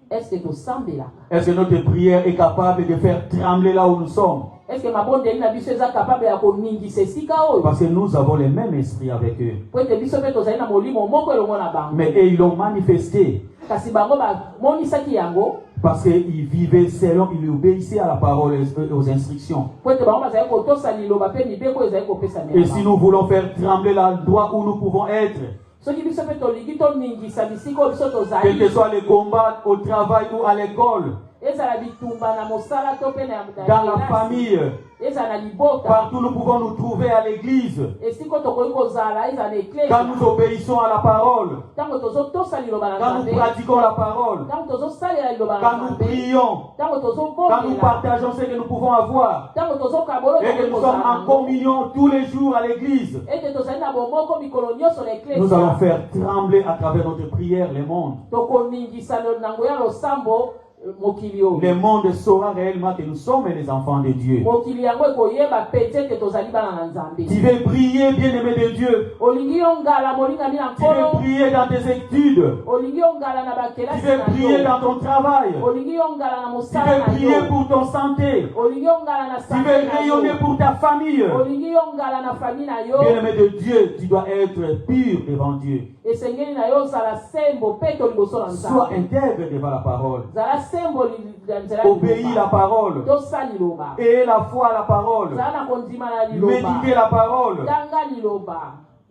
est-ce que tosambelaka? Est-ce que notre prière est capable de faire trembler là où nous sommes? est-ce que mabondeli na biso eza capable ya koningisa esika oyo? Parce que nous avons le même esprit avec eux. po ete biso mpe tozali na molimo moko elongo na bango. Mais eux, ils l'ont manifesté. kasi bango bamonisaki yango Parce qu'ils vivaient selon, ils obéissaient à la parole et aux instructions. po ete bango bazali kotosa liloba mpe mibeko ezali kopesa Et si nous voulons faire trembler l'endroit où nous pouvons être, soki biso mpe tolingi toningisa bisika oyo biso quel que tozali soit le combat au travail ou à l'école, ezala bitumba na mosala to mpe na dans la famille, ezala na libota partout nous pouvons nous trouver à l'église. esika oyo tokoki kozala ezala na Quand eklesi nous obéissons à la parole, ntango tozotosa liloba na quand nous nzambe pratiquons la parole, ntango tozosalela liloba na quand nous nzambe prions, ntango quand nous tozobondela partageons ce que nous pouvons avoir, ntango tozokabola et que nous sommes en communion tous les jours à l'église, ete tozali na bomoko mikolo nyonso na eklesi nous allons faire trembler à travers notre prière le monde. tokoningisa nango ya losambo mokili oyo. Le monde saura réellement que nous sommes les enfants de Dieu. mokili yango ekoyeba pete ete tozali bana na nzambe. Tu veux prier, bien-aimé de Dieu. olingi yo ngala molingami na Tu veux nkolo. prier dans tes études. olingi yo ngala na Tu bakelasi veux na prier yo. dans ton travail. olingi yo ngala na Tu mosala veux na prier yo. pour ton santé. olingi yo ngala na Tu santé veux na rayonner yo. pour ta famille. olingi yo ngala na famille na yo. Bien-aimé de Dieu, tu dois être pur devant Dieu. esengeli na yo ozala sembo mpe to liboso na Sois nzambe. intègre devant la parole. zala sembo na nzela Obéis la parole. tosala liloba. Et la foi à la parole. zala na kondima na liloba. Méditez la parole. tanga liloba.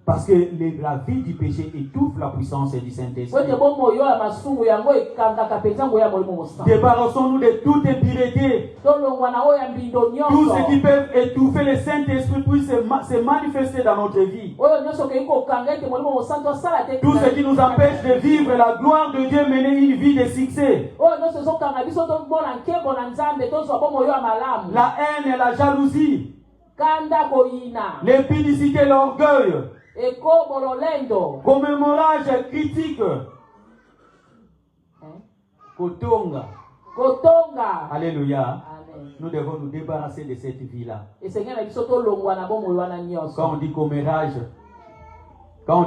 Parce que la vie du péché étouffe la puissance du Saint-Esprit. po ete bomoi yo ya masumu yango ekangaka mpenza ngo ya molimo mosantu. Débarrassons-nous de toute impureté. tolongwa na oyo ya mbindo Tout nyonso. ce qui peut étouffer le Saint-Esprit puisse se manifester dans notre vie. oyo nyonso okoki kokanga ete molimo mosantu asala te. Tout ce qui nous empêche de vivre la gloire de Dieu, mener une vie de succès. oyo nyonso ezokanga biso tomona nkembo na nzambe tozwa bomoi yo ya malamu. La haine et la jalousie, kanda koyina. l'impudicité, l'orgueil, ekobo lolendo. commémorage, critique, kotonga. kotonga. Alléluia. Amen. Nous devons nous débarrasser de cette vie-là. esengeli na biso tolongwa na bomoi wana Quand nyonso. on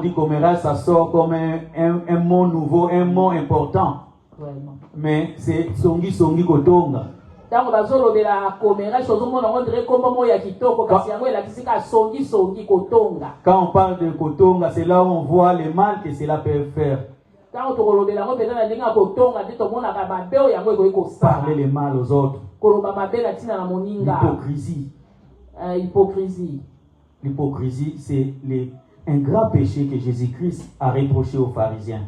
dit commérage, ça sort comme un mot nouveau, un mot important. Vraiment. Mais c'est songi kotonga. ntango bazolobela komérage ozomona ngo ndire kombo moko ya kitoko kasi yango elakisi ka songi kotonga. Quand on parle de kotonga, c'est là où on voit le mal que cela peut faire. ntango tokolobela yango mpenza na ndenge ya kotonga nde tomonaka mabe oyo yango ekoki kosala. Parler le mal aux autres. koloba mabe na ntina na moninga. L'hypocrisie. Hypocrisie. L'hypocrisie, c'est un grand péché que Jésus-Christ a reproché aux pharisiens.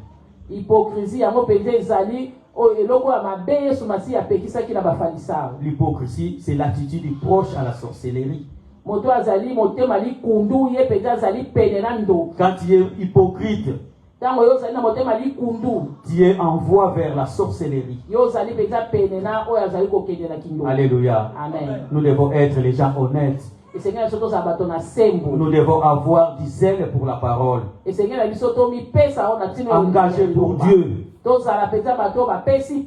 Hypocrisie yango mpenza ezali oyo eloko ya mabe yesu masihi apekisaki na bafarisayo. L'hypocrisie, c'est l'attitude proche à la sorcellerie. moto azali motema likundu ye mpenza azali pene na ndo. Quand tu es hypocrite, ntango yo ozali na motema likundu tu es en voie vers la sorcellerie. yo ozali mpenza pene na oyo azali kokende na kindoki. Alléluia. Amen. Nous devons être les gens honnêtes. esengeli na biso tozala bato na sembo. Nous devons avoir du zèle pour la parole. esengeli na biso tomipesa oyo na ntina Engagé pour Dieu. tozala mpenza bato oyo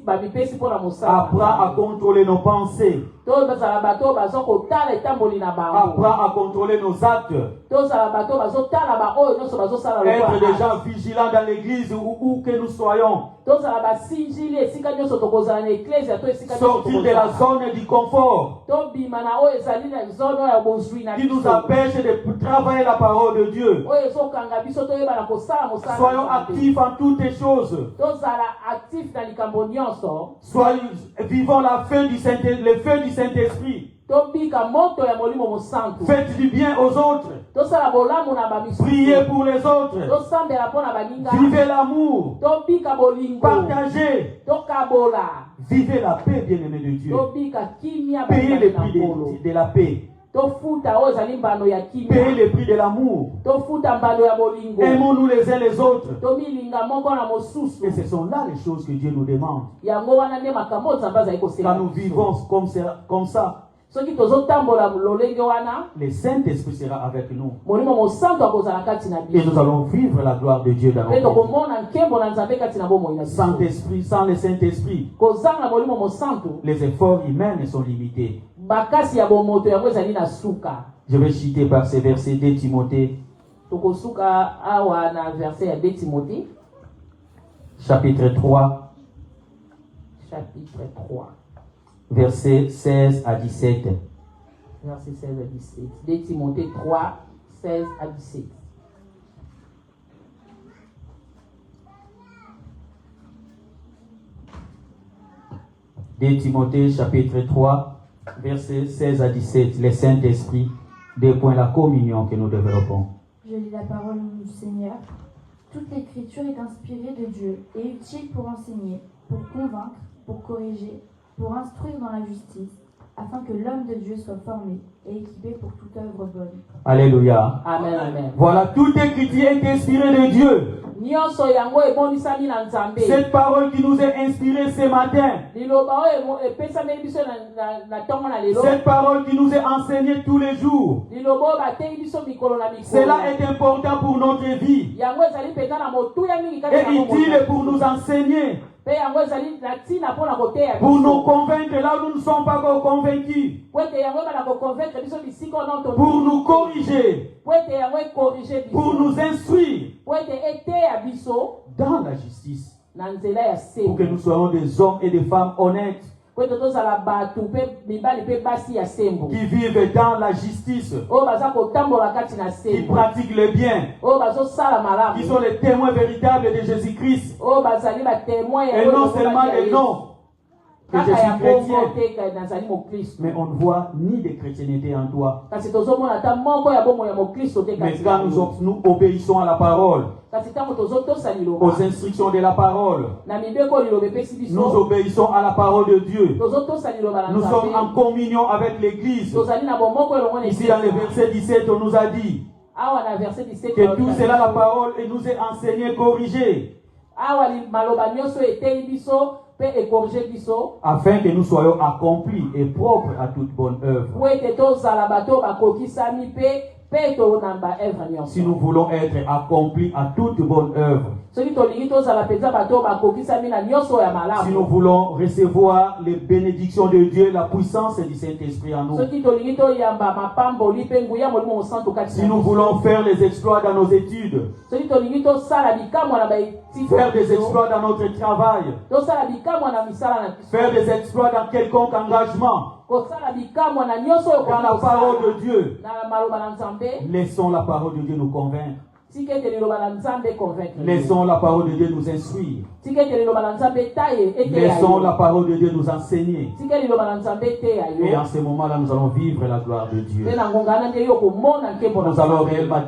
bamipesi mpo na mosala. Apprends à contrôler nos pensées. tozala bato oyo baza kotala etamboli na bango. Apprends à contrôler nos actes. tozala bato oyo bazotala baoyo nyonso bazosala Être des lokola. gens vigilants dans l'église où que nous soyons. tozala basinjili esika nyonso tokozala na eklesia to esika nyonso Sortir de la tokozala. zone du confort tobima na oyo ezali na zone oyo ya bozwi na qui nous biso. empêche de travailler la parole de Dieu. oyo ezokanga biso toyeba na kosala mosala na Soyons Nzambe. actifs en toutes les choses. tozala vivons le feu du Saint-Esprit. Faites du bien aux autres. Priez pour les autres. Vivez l'amour. Partagez. Vivez la paix, bien-aimés de Dieu. Payez le prix de la paix. Payez le prix de l'amour. Aimons-nous les uns les autres. Et ce sont là les choses que Dieu nous demande. Quand nous vivons comme ça, le Saint-Esprit sera avec nous. Et nous allons vivre la gloire de Dieu dans notre vie. Saint-Esprit, sans le Saint-Esprit, les efforts humains sont limités. Je vais citer par ces versets 2 Timothée. Chapitre 3. Versets 16 à 17. Verset 16 à 17. 2 Timothée 3, 16 à 17. Timothée chapitre 3, versets 16 à 17. Le Saint-Esprit, des points la communion que nous développons. Je lis la parole du Seigneur. Toute l'écriture est inspirée de Dieu et utile pour enseigner, pour convaincre, pour corriger, pour instruire dans la justice, afin que l'homme de Dieu soit formé et équipé pour toute œuvre bonne. Alléluia. Amen, amen. Voilà, toute écriture est inspirée de Dieu. Cette parole qui nous est inspirée ce matin, cette parole qui nous est enseignée tous les jours, cela est important pour notre vie et utile pour nous enseigner, pour nous convaincre là où nous ne sommes pas encore convaincus, pour nous corriger, pour nous instruire dans la justice, pour que nous soyons des hommes et des femmes honnêtes qui vivent dans la justice, qui pratiquent le bien, qui sont les témoins véritables de Jésus-Christ et non seulement les noms que je suis chrétien, mais on ne voit ni de chrétienté en toi. Mais quand nous obéissons à la parole, aux instructions de la parole, nous obéissons à la parole de Dieu. Nous sommes en communion avec l'Église. Ici dans le verset 17, on nous a dit que tout cela, la parole, et nous est enseigné, corrigé, afin que nous soyons accomplis et propres à toute bonne œuvre. Si nous voulons être accomplis à toute bonne œuvre, si nous voulons recevoir les bénédictions de Dieu, la puissance du Saint-Esprit en nous, si nous voulons faire les exploits dans nos études, faire des exploits dans notre travail, faire des exploits dans quelconque engagement, dans la parole de Dieu, laissons la parole de Dieu nous convaincre. Laissons la parole de Dieu nous instruire. Laissons la parole de Dieu nous enseigner. Et en ce moment-là, nous allons vivre la gloire de Dieu. Nous allons réellement